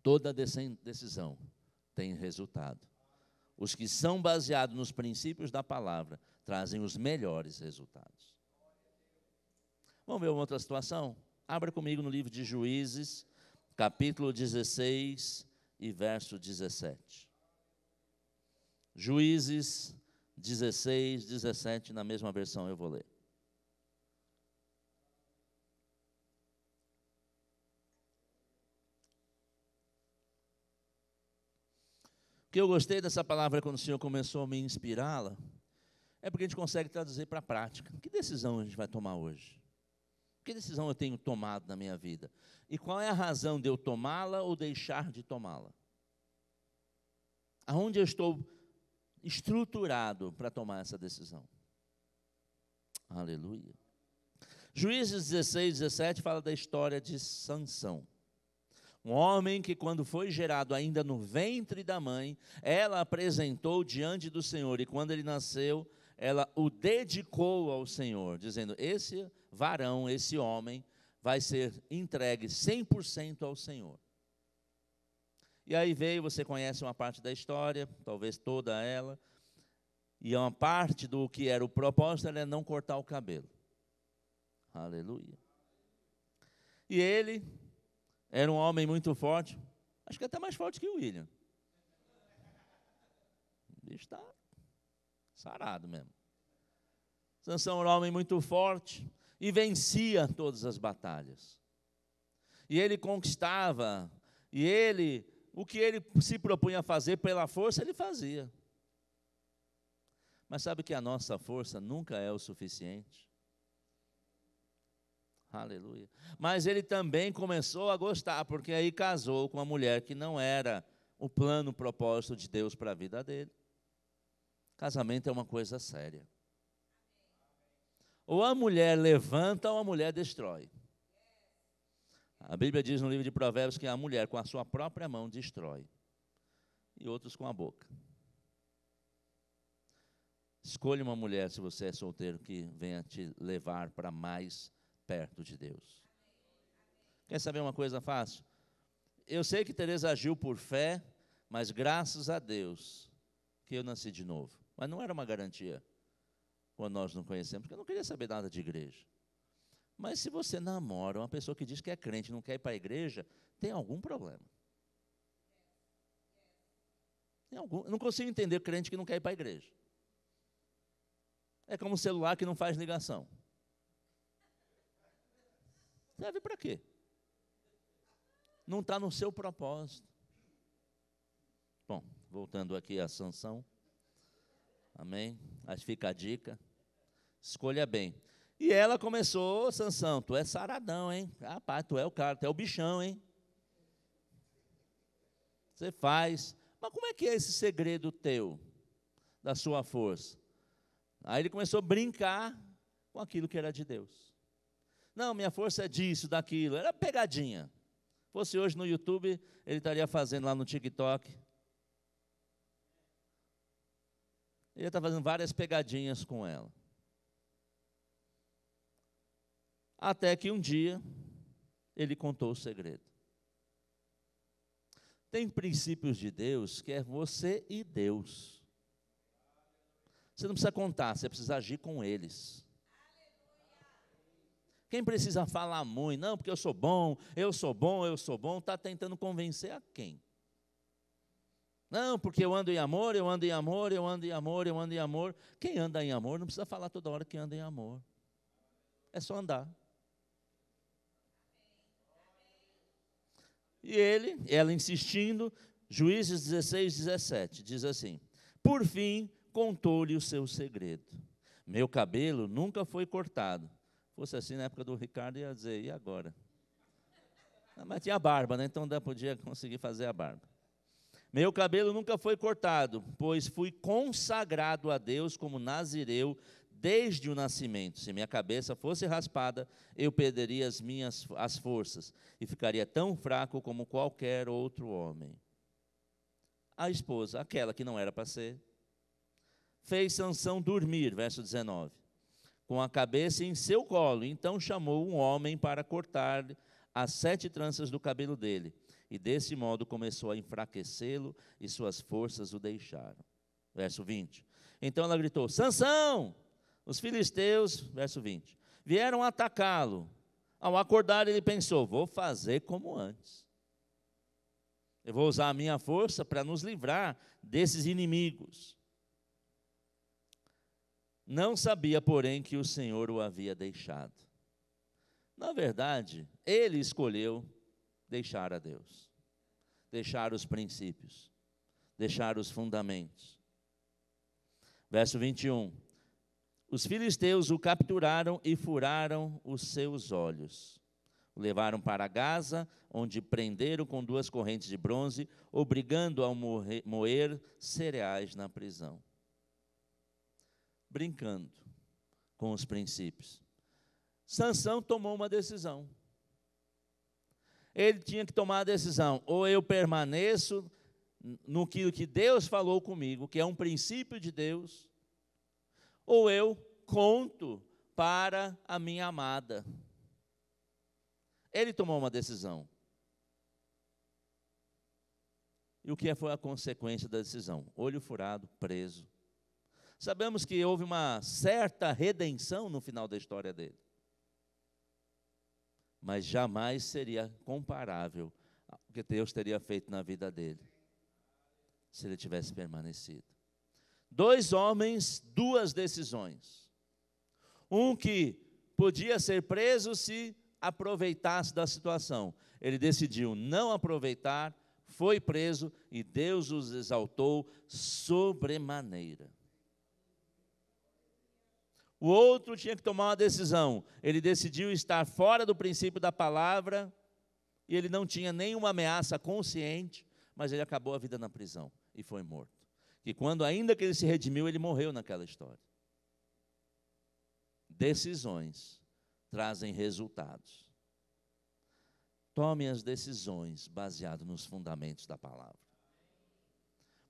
Toda decisão tem resultado. Os que são baseados nos princípios da palavra trazem os melhores resultados. Vamos ver uma outra situação? Abra comigo no livro de Juízes, capítulo 16 e verso 17. Juízes 16, 17, na mesma versão eu vou ler. O que eu gostei dessa palavra quando o Senhor começou a me inspirá-la, é porque a gente consegue traduzir para a prática. Que decisão a gente vai tomar hoje? Que decisão eu tenho tomado na minha vida? E qual é a razão de eu tomá-la ou deixar de tomá-la? Aonde eu estou estruturado para tomar essa decisão? Aleluia. Juízes 16, 17 fala da história de Sansão. Um homem que quando foi gerado ainda no ventre da mãe, ela apresentou diante do Senhor. E quando ele nasceu, ela o dedicou ao Senhor, dizendo, esse varão, esse homem, vai ser entregue 100% ao Senhor. E aí veio, você conhece uma parte da história, talvez toda ela, e uma parte do que era o propósito era não cortar o cabelo. Aleluia. E ele era um homem muito forte, acho que até mais forte que o William. O bicho está sarado mesmo. Sansão era um homem muito forte e vencia todas as batalhas. E ele conquistava, o que ele se propunha a fazer pela força, ele fazia. Mas sabe que a nossa força nunca é o suficiente? Aleluia. Mas ele também começou a gostar, porque aí casou com uma mulher que não era o plano, o propósito de Deus para a vida dele. Casamento é uma coisa séria. Ou a mulher levanta ou a mulher destrói. A Bíblia diz no livro de Provérbios que a mulher com a sua própria mão destrói. E outros com a boca. Escolha uma mulher, se você é solteiro, que venha te levar para mais perto de Deus. Quer saber uma coisa fácil? Eu sei que Teresa agiu por fé, mas graças a Deus que eu nasci de novo. Mas não era uma garantia quando nós não conhecemos, porque eu não queria saber nada de igreja. Mas se você namora uma pessoa que diz que é crente e não quer ir para a igreja, tem algum problema. Eu não consigo entender crente que não quer ir para a igreja. É como um celular que não faz ligação. Serve para quê? não está no seu propósito. Bom, voltando aqui a Sansão. Amém? Mas fica a dica. Escolha bem. E ela começou, Sansão, tu é saradão, hein? Rapaz, tu é o cara, tu é o bichão, hein? Você faz. Mas como é que é esse segredo teu, da sua força? Aí ele começou a brincar com aquilo que era de Deus. Não, minha força é disso, daquilo. Era pegadinha. Se fosse hoje no YouTube, ele estaria fazendo lá no TikTok. Ele está fazendo várias pegadinhas com ela. Até que um dia, ele contou o segredo. Tem princípios de Deus que é você e Deus. Você não precisa contar, você precisa agir com eles. Quem precisa falar muito, não, porque eu sou bom, está tentando convencer a quem? Não, porque eu ando em amor, eu ando em amor, eu ando em amor, eu ando em amor. Quem anda em amor não precisa falar toda hora que anda em amor. É só andar. E ela insistindo, Juízes 16, 17, diz assim: por fim, contou-lhe o seu segredo. Meu cabelo nunca foi cortado. Se fosse assim na época do Ricardo, ia dizer, e agora? Mas tinha barba, né? Então podia conseguir fazer a barba. Meu cabelo nunca foi cortado, pois fui consagrado a Deus como nazireu desde o nascimento. Se minha cabeça fosse raspada, eu perderia as forças e ficaria tão fraco como qualquer outro homem. A esposa, aquela que não era para ser, fez Sansão dormir, verso 19, com a cabeça em seu colo. Então chamou um homem para cortar as 7 tranças do cabelo dele. E desse modo começou a enfraquecê-lo e suas forças o deixaram. Verso 20. Então ela gritou: Sansão! Os filisteus, verso 20, vieram atacá-lo. Ao acordar ele pensou: vou fazer como antes. Eu vou usar a minha força para nos livrar desses inimigos. Não sabia, porém, que o Senhor o havia deixado. Na verdade, ele escolheu deixar a Deus, deixar os princípios, deixar os fundamentos. Verso 21. Os filisteus o capturaram e furaram os seus olhos. O levaram para Gaza, onde prenderam com 2 correntes de bronze, obrigando-o a moer cereais na prisão. Brincando com os princípios. Sansão tomou uma decisão. Ele tinha que tomar a decisão: ou eu permaneço no que Deus falou comigo, que é um princípio de Deus, ou eu conto para a minha amada. Ele tomou uma decisão. E o que foi a consequência da decisão? Olho furado, preso. Sabemos que houve uma certa redenção no final da história dele. Mas jamais seria comparável ao que Deus teria feito na vida dele, se ele tivesse permanecido. 2 homens, 2 decisões. Um que podia ser preso se aproveitasse da situação. Ele decidiu não aproveitar, foi preso e Deus os exaltou sobremaneira. O outro tinha que tomar uma decisão. Ele decidiu estar fora do princípio da palavra e ele não tinha nenhuma ameaça consciente, mas ele acabou a vida na prisão e foi morto. E quando ainda que ele se redimiu, ele morreu naquela história. Decisões trazem resultados. Tome as decisões baseado nos fundamentos da palavra.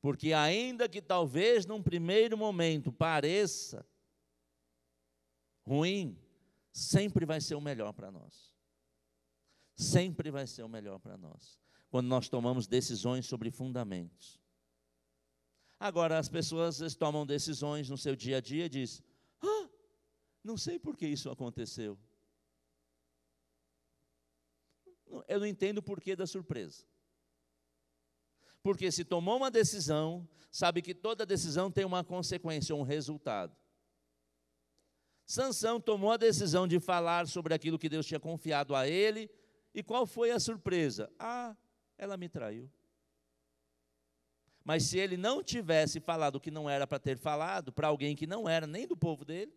Porque ainda que talvez num primeiro momento pareça ruim, sempre vai ser o melhor para nós. Sempre vai ser o melhor para nós. Quando nós tomamos decisões sobre fundamentos. Agora, as pessoas às vezes tomam decisões no seu dia a dia e dizem: não sei por que isso aconteceu. Eu não entendo o porquê da surpresa. Porque se tomou uma decisão, sabe que toda decisão tem uma consequência, um resultado. Sansão tomou a decisão de falar sobre aquilo que Deus tinha confiado a ele, E qual foi a surpresa? Ah, ela me traiu. Mas se ele não tivesse falado o que não era para ter falado, para alguém que não era nem do povo dele,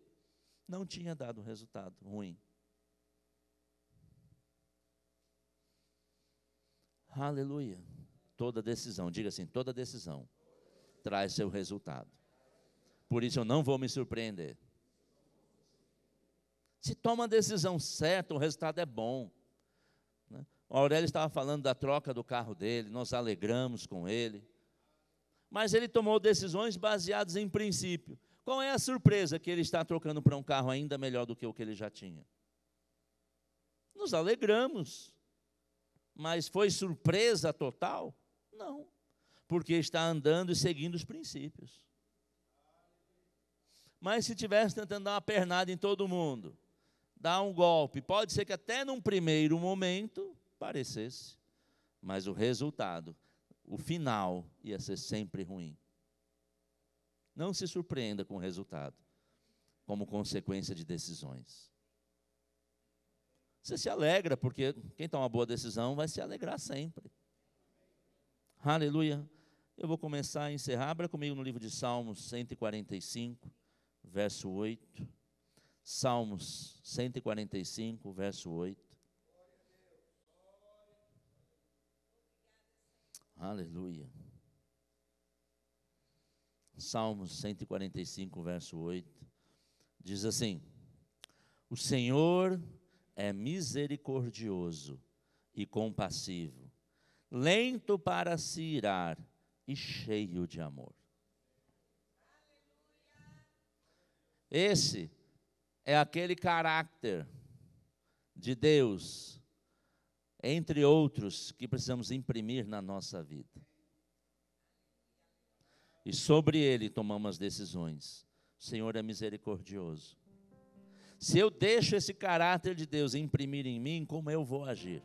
não tinha dado resultado ruim. Aleluia. Toda decisão, diga assim, toda decisão traz seu resultado. Por isso eu não vou me surpreender. Se toma a decisão certa, o resultado é bom. O Aurélio estava falando da troca do carro dele, nós alegramos com ele. Mas ele tomou decisões baseadas em princípio. Qual é a surpresa? Que ele está trocando para um carro ainda melhor do que o que ele já tinha. Nos alegramos. Mas foi surpresa total? Não. Porque está andando e seguindo os princípios. Mas se estivesse tentando dar uma pernada em todo mundo, dar um golpe, pode ser que até num primeiro momento parecesse, mas o resultado, o final, ia ser sempre ruim. Não se surpreenda com o resultado, como consequência de decisões. Você se alegra, porque quem toma uma boa decisão vai se alegrar sempre. Aleluia. Eu vou começar a encerrar. Abra comigo no livro de Salmos 145, verso 8. Salmos 145, verso 8. Aleluia. Salmos 145, verso 8. Diz assim: o Senhor é misericordioso e compassivo, lento para se irar e cheio de amor. Esse é aquele caráter de Deus, entre outros, que precisamos imprimir na nossa vida. E sobre ele tomamos as decisões. O Senhor é misericordioso. Se eu deixo esse caráter de Deus imprimir em mim, como eu vou agir?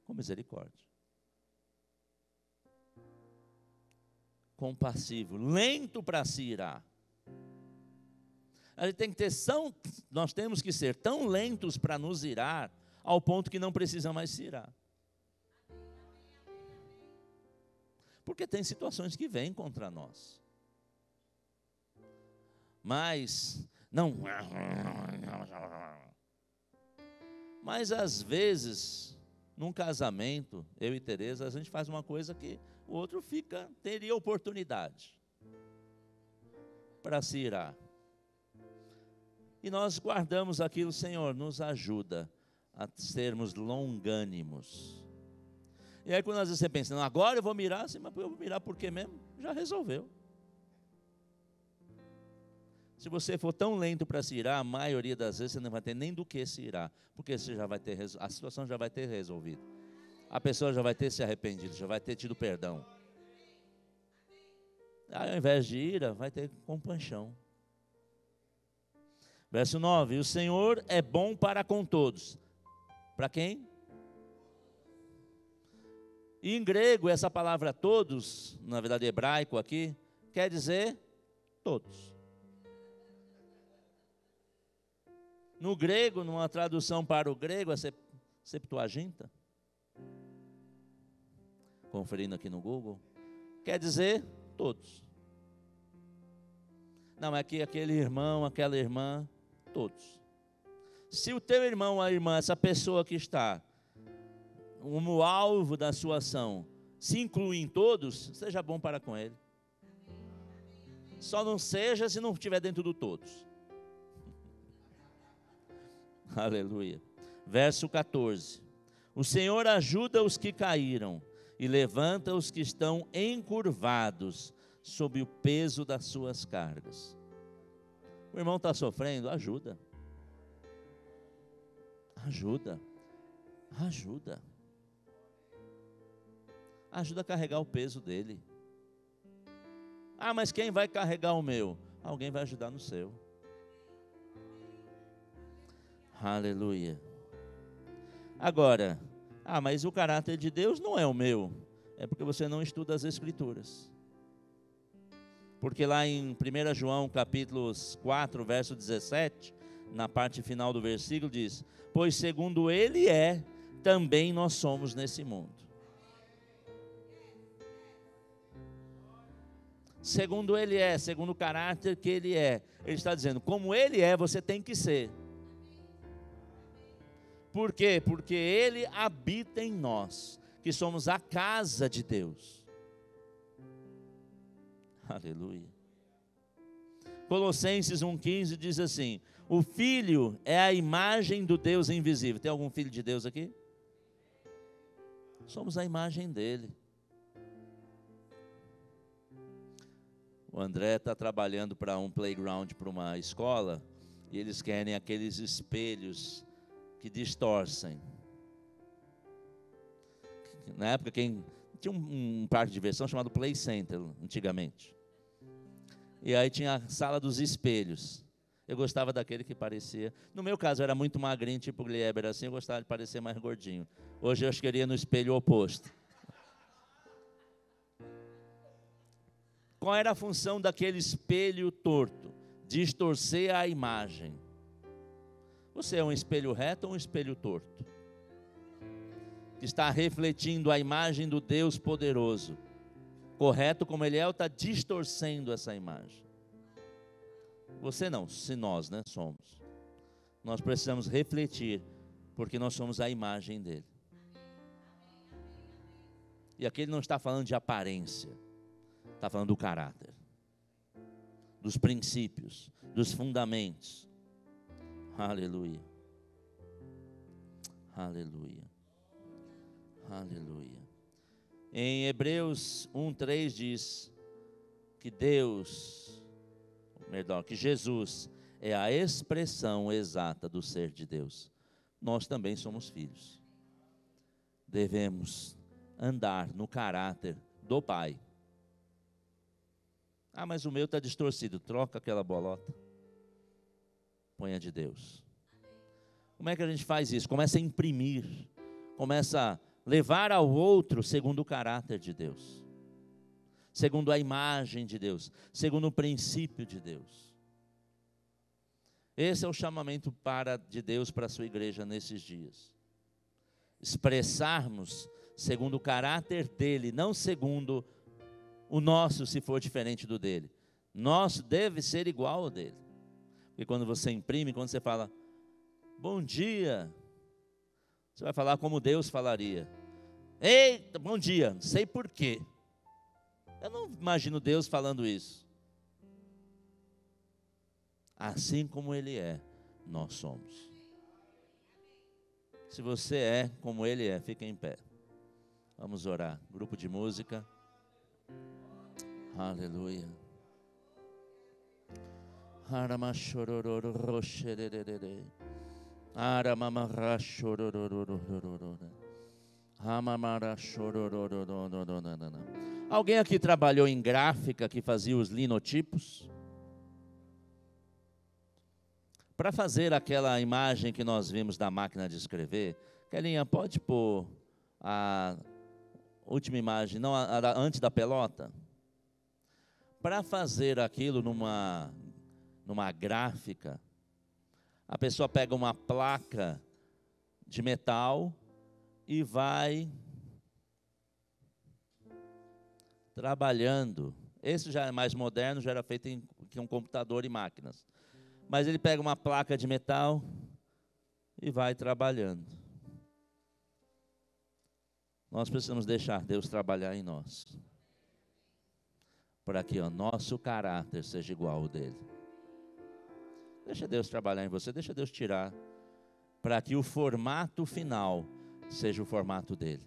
Com misericórdia. Compassivo, lento para se irar. A gente tem que ter, nós temos que ser tão lentos para nos irar, ao ponto que não precisa mais se irar. Porque tem situações que vêm contra nós. Mas, não. Mas às vezes, num casamento, eu e Tereza, a gente faz uma coisa que o outro teria oportunidade para se irar. E nós guardamos aquilo, Senhor, nos ajuda a sermos longânimos. E aí quando às vezes você pensa, não, agora eu vou mirar, assim, mas eu vou mirar por quê mesmo? Já resolveu. Se você for tão lento para se irar, a maioria das vezes você não vai ter nem do que se irar, porque você já vai ter, a situação já vai ter resolvido. A pessoa já vai ter se arrependido, já vai ter tido perdão. Aí, ao invés de ira, vai ter compaixão. Verso 9, o Senhor é bom para com todos. Para quem? E em grego, essa palavra todos, na verdade hebraico aqui, quer dizer todos. No grego, numa tradução para o grego, a Septuaginta, conferindo aqui no Google, quer dizer todos. Não, é que aquele irmão, aquela irmã, todos. Se o teu irmão, a irmã, essa pessoa que está como alvo da sua ação, se inclui em todos, seja bom para com ele. Só não seja se não estiver dentro do todos. Aleluia. Verso 14. O Senhor ajuda os que caíram e levanta os que estão encurvados sob o peso das suas cargas. O irmão está sofrendo, ajuda. Ajuda. Ajuda. Ajuda a carregar o peso dele. Ah, mas quem vai carregar o meu? Alguém vai ajudar no seu. Aleluia. Agora, mas o caráter de Deus não é o meu. É porque você não estuda as Escrituras. Porque lá em 1 João capítulo 4, verso 17, na parte final do versículo diz: pois segundo ele é, também nós somos nesse mundo. Segundo Ele é, segundo o caráter que Ele é. Ele está dizendo, como Ele é, você tem que ser. Por quê? Porque Ele habita em nós, que somos a casa de Deus. Aleluia. Colossenses 1,15 diz assim, o Filho é a imagem do Deus invisível. Tem algum filho de Deus aqui? Somos a imagem dele. O André está trabalhando para um playground, para uma escola, e eles querem aqueles espelhos que distorcem. Na época, tinha um parque de diversão chamado Play Center, antigamente. E aí tinha a sala dos espelhos. Eu gostava daquele que parecia... No meu caso, eu era muito magrinho, tipo o Glieber, assim, eu gostava de parecer mais gordinho. Hoje eu acho que eu iria no espelho oposto. Qual era a função daquele espelho torto? Distorcer a imagem. Você é um espelho reto ou um espelho torto? Que está refletindo a imagem do Deus poderoso. Correto como Ele é, ou está distorcendo essa imagem? Você não, se nós, né, somos. Nós precisamos refletir, porque nós somos a imagem dEle. E aqui Ele não está falando de aparência. Está falando do caráter, dos princípios, dos fundamentos. Aleluia. Aleluia. Aleluia. Em Hebreus 1,3 diz que que Jesus é a expressão exata do ser de Deus. Nós também somos filhos. Devemos andar no caráter do Pai. Ah, mas o meu está distorcido. Troca aquela bolota. Põe a de Deus. Como é que a gente faz isso? Começa a imprimir. Começa a levar ao outro segundo o caráter de Deus. Segundo a imagem de Deus. Segundo o princípio de Deus. Esse é o chamamento de Deus para a sua igreja nesses dias. Expressarmos segundo o caráter dele, não segundo o nosso, se for diferente do dele. Nosso deve ser igual ao dele. Porque quando você imprime, quando você fala, bom dia, você vai falar como Deus falaria. Eita, bom dia, não sei por quê. Eu não imagino Deus falando isso. Assim como Ele é, nós somos. Se você é como Ele é, fica em pé. Vamos orar. Grupo de música. Aleluia. Alguém aqui trabalhou em gráfica que fazia os linotipos? Para fazer aquela imagem que nós vimos da máquina de escrever, Kelinha, pode pôr a última imagem, não antes da pelota? Para fazer aquilo numa gráfica, a pessoa pega uma placa de metal e vai trabalhando. Esse já é mais moderno, já era feito em um computador e máquinas. Mas ele pega uma placa de metal e vai trabalhando. Nós precisamos deixar Deus trabalhar em nós. Para que o nosso caráter seja igual ao dele. Deixa Deus trabalhar em você, deixa Deus tirar. Para que o formato final seja o formato dele.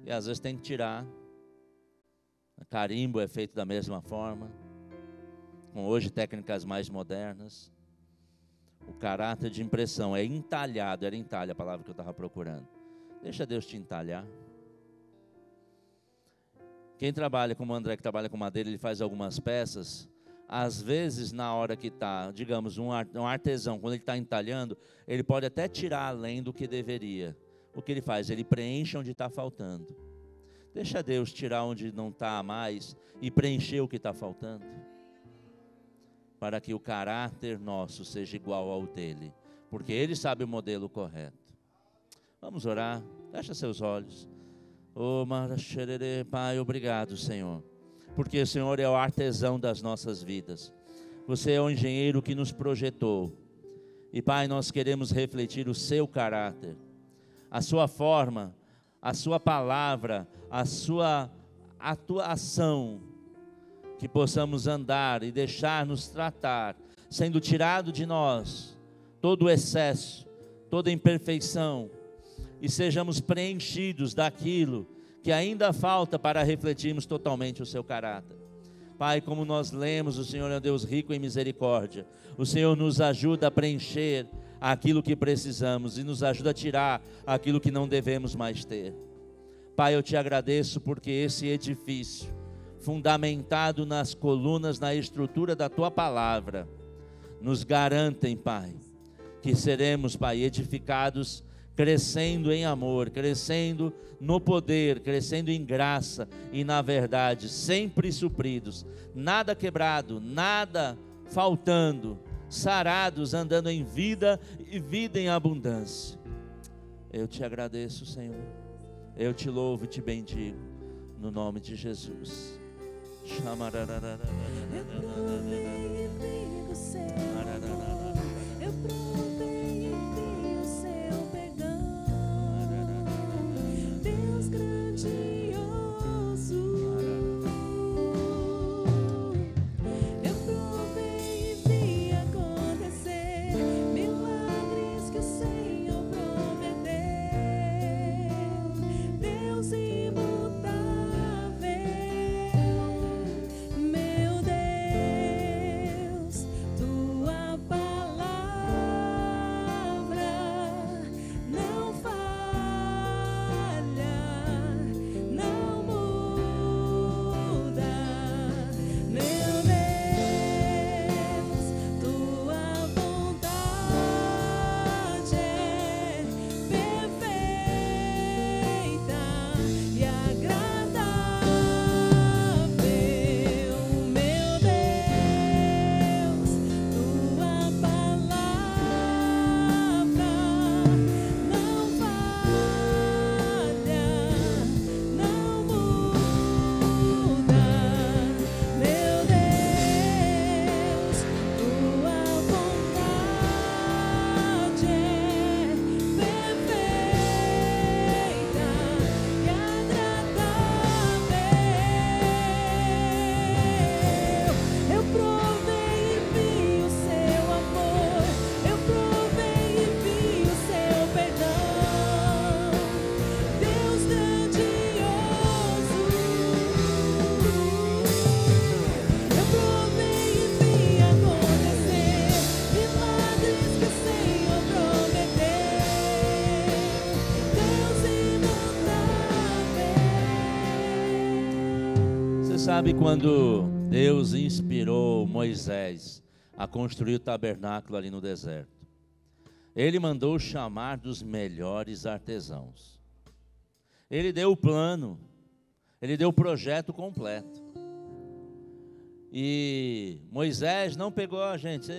E às vezes tem que tirar. Carimbo é feito da mesma forma. Com hoje técnicas mais modernas. O caráter de impressão é entalhado, era entalhe a palavra que eu estava procurando. Deixa Deus te entalhar. Quem trabalha como o André, que trabalha com madeira, ele faz algumas peças. Às vezes, na hora que está, digamos, um artesão, quando ele está entalhando, ele pode até tirar além do que deveria. O que ele faz? Ele preenche onde está faltando. Deixa Deus tirar onde não está mais e preencher o que está faltando. Para que o caráter nosso seja igual ao dele. Porque ele sabe o modelo correto. Vamos orar. Fecha seus olhos. Oh, Pai, obrigado, Senhor. Porque o Senhor é o artesão das nossas vidas. Você é o engenheiro que nos projetou. E, Pai, nós queremos refletir o seu caráter, a sua forma, a sua palavra, a tua ação. Que possamos andar e deixar-nos tratar, sendo tirado de nós todo o excesso, toda imperfeição, e sejamos preenchidos daquilo que ainda falta para refletirmos totalmente o seu caráter. Pai, como nós lemos, o Senhor é um Deus rico em misericórdia. O Senhor nos ajuda a preencher aquilo que precisamos e nos ajuda a tirar aquilo que não devemos mais ter. Pai, eu te agradeço porque esse edifício, fundamentado nas colunas, na estrutura da tua palavra, nos garantem, Pai, que seremos, Pai, edificados, crescendo em amor, crescendo no poder, crescendo em graça e na verdade, sempre supridos, nada quebrado, nada faltando, sarados, andando em vida e vida em abundância. Eu te agradeço, Senhor, eu te louvo e te bendigo, no nome de Jesus. Eu provei e vi o seu perdão, Deus grandioso. Eu provei e vi acontecer milagres que o Senhor prometeu, Deus imutável. Meu Deus, tua palavra não falha, não muda. Meu Deus, tua vontade é perfeita e agradável. Meu Deus, tua palavra não falha, não muda. Meu Deus, tua vontade é perfeita e agradável. Eu provei e vi o seu amor, eu provei e vi o seu perdão, Deus grandioso. Eu provei e vi acontecer milagres que o Senhor prometeu, Deus imutável. Você sabe quando Deus inspirou Moisés a construir o tabernáculo ali no deserto? Ele mandou chamar dos melhores artesãos. Ele deu o plano, ele deu o projeto completo. E Moisés não pegou a gente,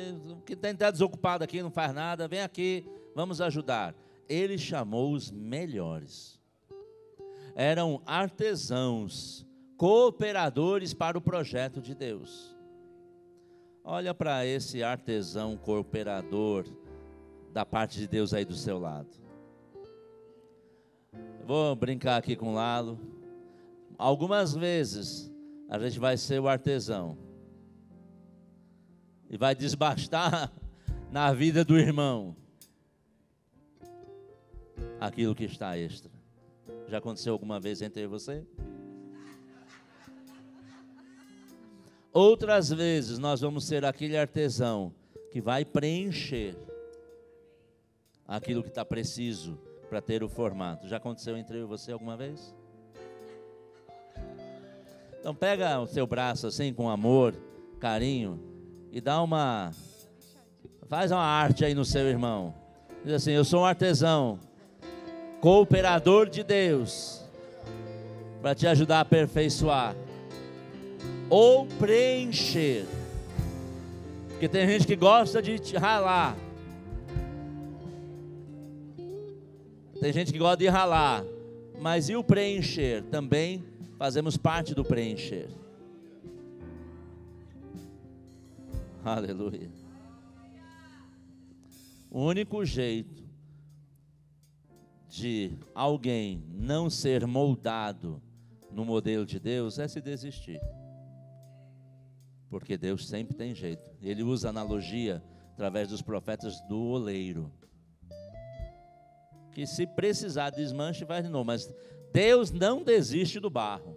que está desocupado aqui, não faz nada, vem aqui, vamos ajudar. Ele chamou os melhores. Eram artesãos, cooperadores para o projeto de Deus. Olha para esse artesão cooperador da parte de Deus aí do seu lado. Vou brincar aqui com o Lalo. Algumas vezes a gente vai ser o artesão e vai desbastar na vida do irmão aquilo que está extra. Já aconteceu alguma vez entre eu e você? Outras vezes nós vamos ser aquele artesão que vai preencher aquilo que está preciso para ter o formato. Já aconteceu entre eu e você alguma vez? Então pega o seu braço assim com amor, carinho e faz uma arte aí no seu irmão. Diz assim: eu sou um artesão, cooperador de Deus, para te ajudar a aperfeiçoar ou preencher. Porque tem gente que gosta de te ralar. Tem gente que gosta de ralar, mas e o preencher? Também fazemos parte do preencher. Aleluia. O único jeito de alguém não ser moldado no modelo de Deus é se desistir. Porque Deus sempre tem jeito. Ele usa analogia através dos profetas do oleiro. Que se precisar desmanche, vai de novo. Mas Deus não desiste do barro.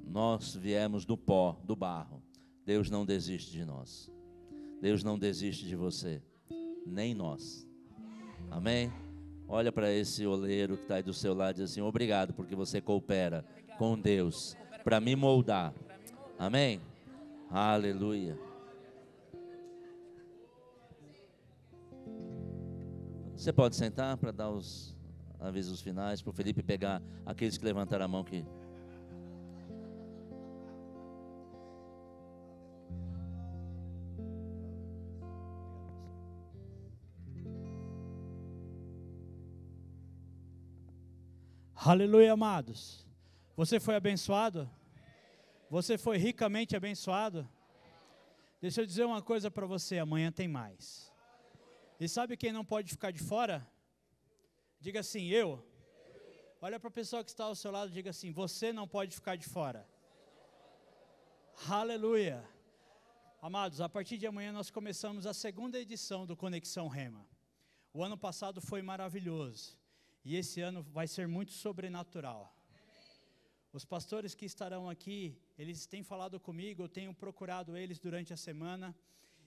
Nós viemos do pó, do barro. Deus não desiste de nós. Deus não desiste de você. Nem nós. Amém? Olha para esse oleiro que está aí do seu lado e diz assim: obrigado porque você coopera com Deus para me moldar. Amém? Aleluia. Você pode sentar para dar os avisos finais, para o Felipe pegar aqueles que levantaram a mão aqui. Aleluia, amados. Você foi abençoado? Você foi ricamente abençoado? Deixa eu dizer uma coisa para você, amanhã tem mais. E sabe quem não pode ficar de fora? Diga assim, eu. Olha para a pessoa que está ao seu lado e diga assim, você não pode ficar de fora. Aleluia. Amados, a partir de amanhã nós começamos a segunda edição do Conexão Rema. O ano passado foi maravilhoso. E esse ano vai ser muito sobrenatural. Os pastores que estarão aqui, eles têm falado comigo, eu tenho procurado eles durante a semana.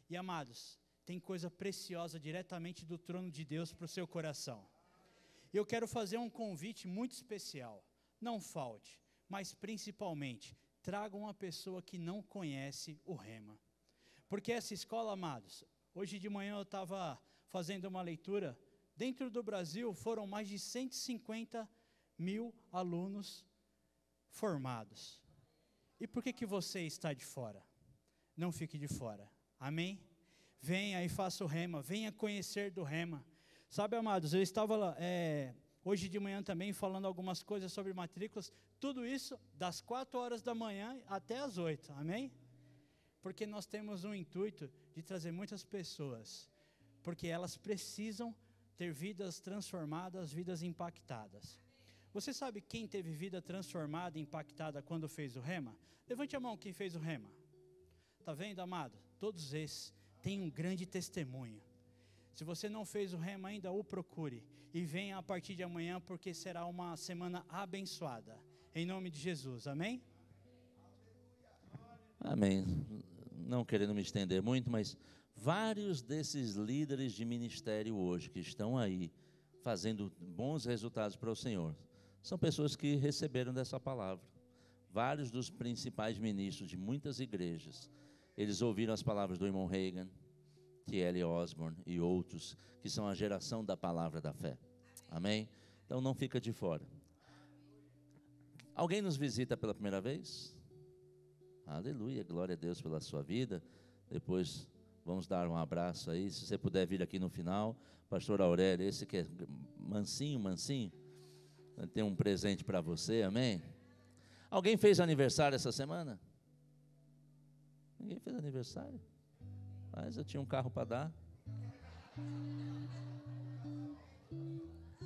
E amados, tem coisa preciosa diretamente do trono de Deus para o seu coração. E eu quero fazer um convite muito especial. Não falte, mas principalmente, traga uma pessoa que não conhece o Rema. Porque essa escola, amados, hoje de manhã eu estava fazendo uma leitura. Dentro do Brasil foram mais de 150 mil alunos formados. E por que você está de fora? Não fique de fora. Amém? Venha e faça o Rema, venha conhecer do Rema. Sabe, amados, eu estava hoje de manhã também falando algumas coisas sobre matrículas. Tudo isso das 4 horas da manhã até as 8. Amém? Porque nós temos um intuito de trazer muitas pessoas. Porque elas precisam ter vidas transformadas, vidas impactadas. Você sabe quem teve vida transformada, impactada quando fez o Rema? Levante a mão quem fez o Rema. Está vendo, amado? Todos esses têm um grande testemunho. Se você não fez o Rema ainda, o procure. E venha a partir de amanhã, porque será uma semana abençoada. Em nome de Jesus, amém? Amém. Não querendo me estender muito, mas vários desses líderes de ministério hoje que estão aí fazendo bons resultados para o Senhor, são pessoas que receberam dessa palavra. Vários dos principais ministros de muitas igrejas, eles ouviram as palavras do irmão Reagan, T.L. Osborne e outros, que são a geração da palavra da fé. Amém? Então não fica de fora. Alguém nos visita pela primeira vez? Aleluia, glória a Deus pela sua vida. Depois vamos dar um abraço aí, se você puder vir aqui no final. Pastor Aurélio, esse que é mansinho, tem um presente para você, amém? Alguém fez aniversário essa semana? Ninguém fez aniversário? Mas eu tinha um carro para dar.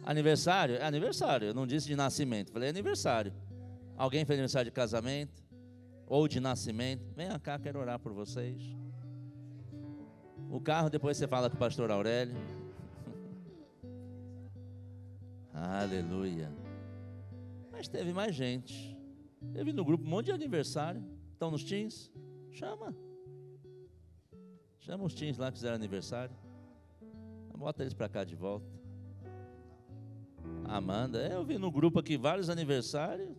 Aniversário? É aniversário, eu não disse de nascimento, falei aniversário. Alguém fez aniversário de casamento? Ou de nascimento? Venha cá, quero orar por vocês. O carro, depois você fala com o pastor Aurélio. Aleluia. Mas teve mais gente. Teve no grupo um monte de aniversário. Estão nos teens? Chama os teens lá que fizeram aniversário. Bota eles para cá de volta. Amanda, eu vi no grupo aqui vários aniversários.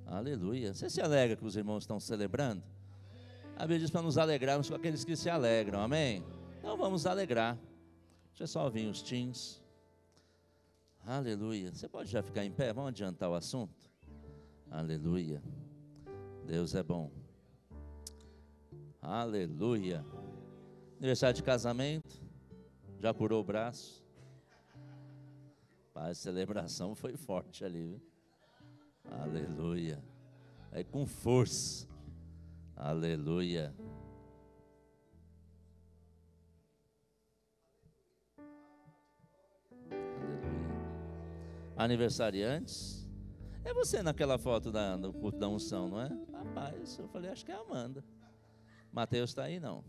Aleluia. Você se alegra que os irmãos estão celebrando? A Bíblia diz para nos alegrarmos com aqueles que se alegram, amém? Então vamos nos alegrar. Deixa eu só ouvir os teens. Aleluia. Você pode já ficar em pé? Vamos adiantar o assunto? Aleluia. Deus é bom. Aleluia. Aniversário de casamento. Já curou o braço? Pai, a celebração foi forte ali, viu? Aleluia. É com força. Aleluia. Aleluia. Aniversariantes. É você naquela foto do culto da unção, não é? Rapaz, eu falei, acho que é a Amanda. Mateus está aí, não?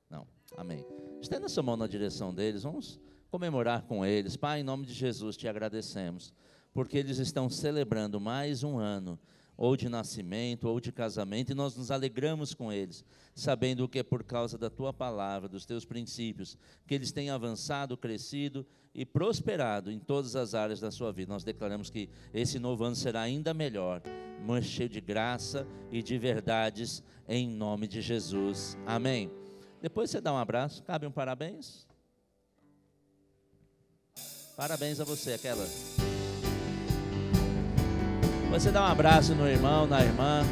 Não, amém. Estenda sua mão na direção deles, vamos comemorar com eles. Pai, em nome de Jesus, te agradecemos, porque eles estão celebrando mais um ano, ou de nascimento, ou de casamento, e nós nos alegramos com eles, sabendo que é por causa da tua palavra, dos teus princípios, que eles têm avançado, crescido e prosperado em todas as áreas da sua vida. Nós declaramos que esse novo ano será ainda melhor, mais cheio de graça e de verdades, em nome de Jesus. Amém. Depois você dá um abraço, cabe um parabéns? Parabéns a você, aquela. Você dá um abraço no irmão, na irmã.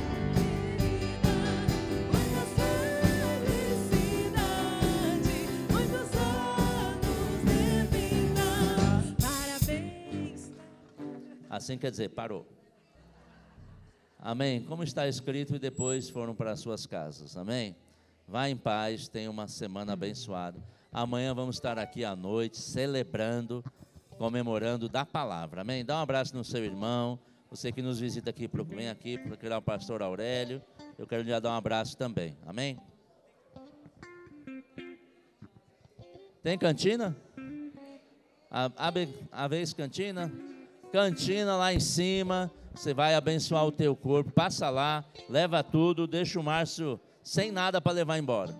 Assim quer dizer, parou. Amém? Como está escrito, e depois foram para as suas casas. Amém? Vá em paz, tenha uma semana abençoada. Amanhã vamos estar aqui à noite, celebrando, comemorando da palavra. Amém? Dá um abraço no seu irmão. Você que nos visita aqui, vem aqui procurar o pastor Aurélio. Eu quero lhe dar um abraço também. Amém? Tem cantina? A vez cantina? Cantina lá em cima. Você vai abençoar o teu corpo. Passa lá, leva tudo, deixa o Márcio sem nada para levar embora.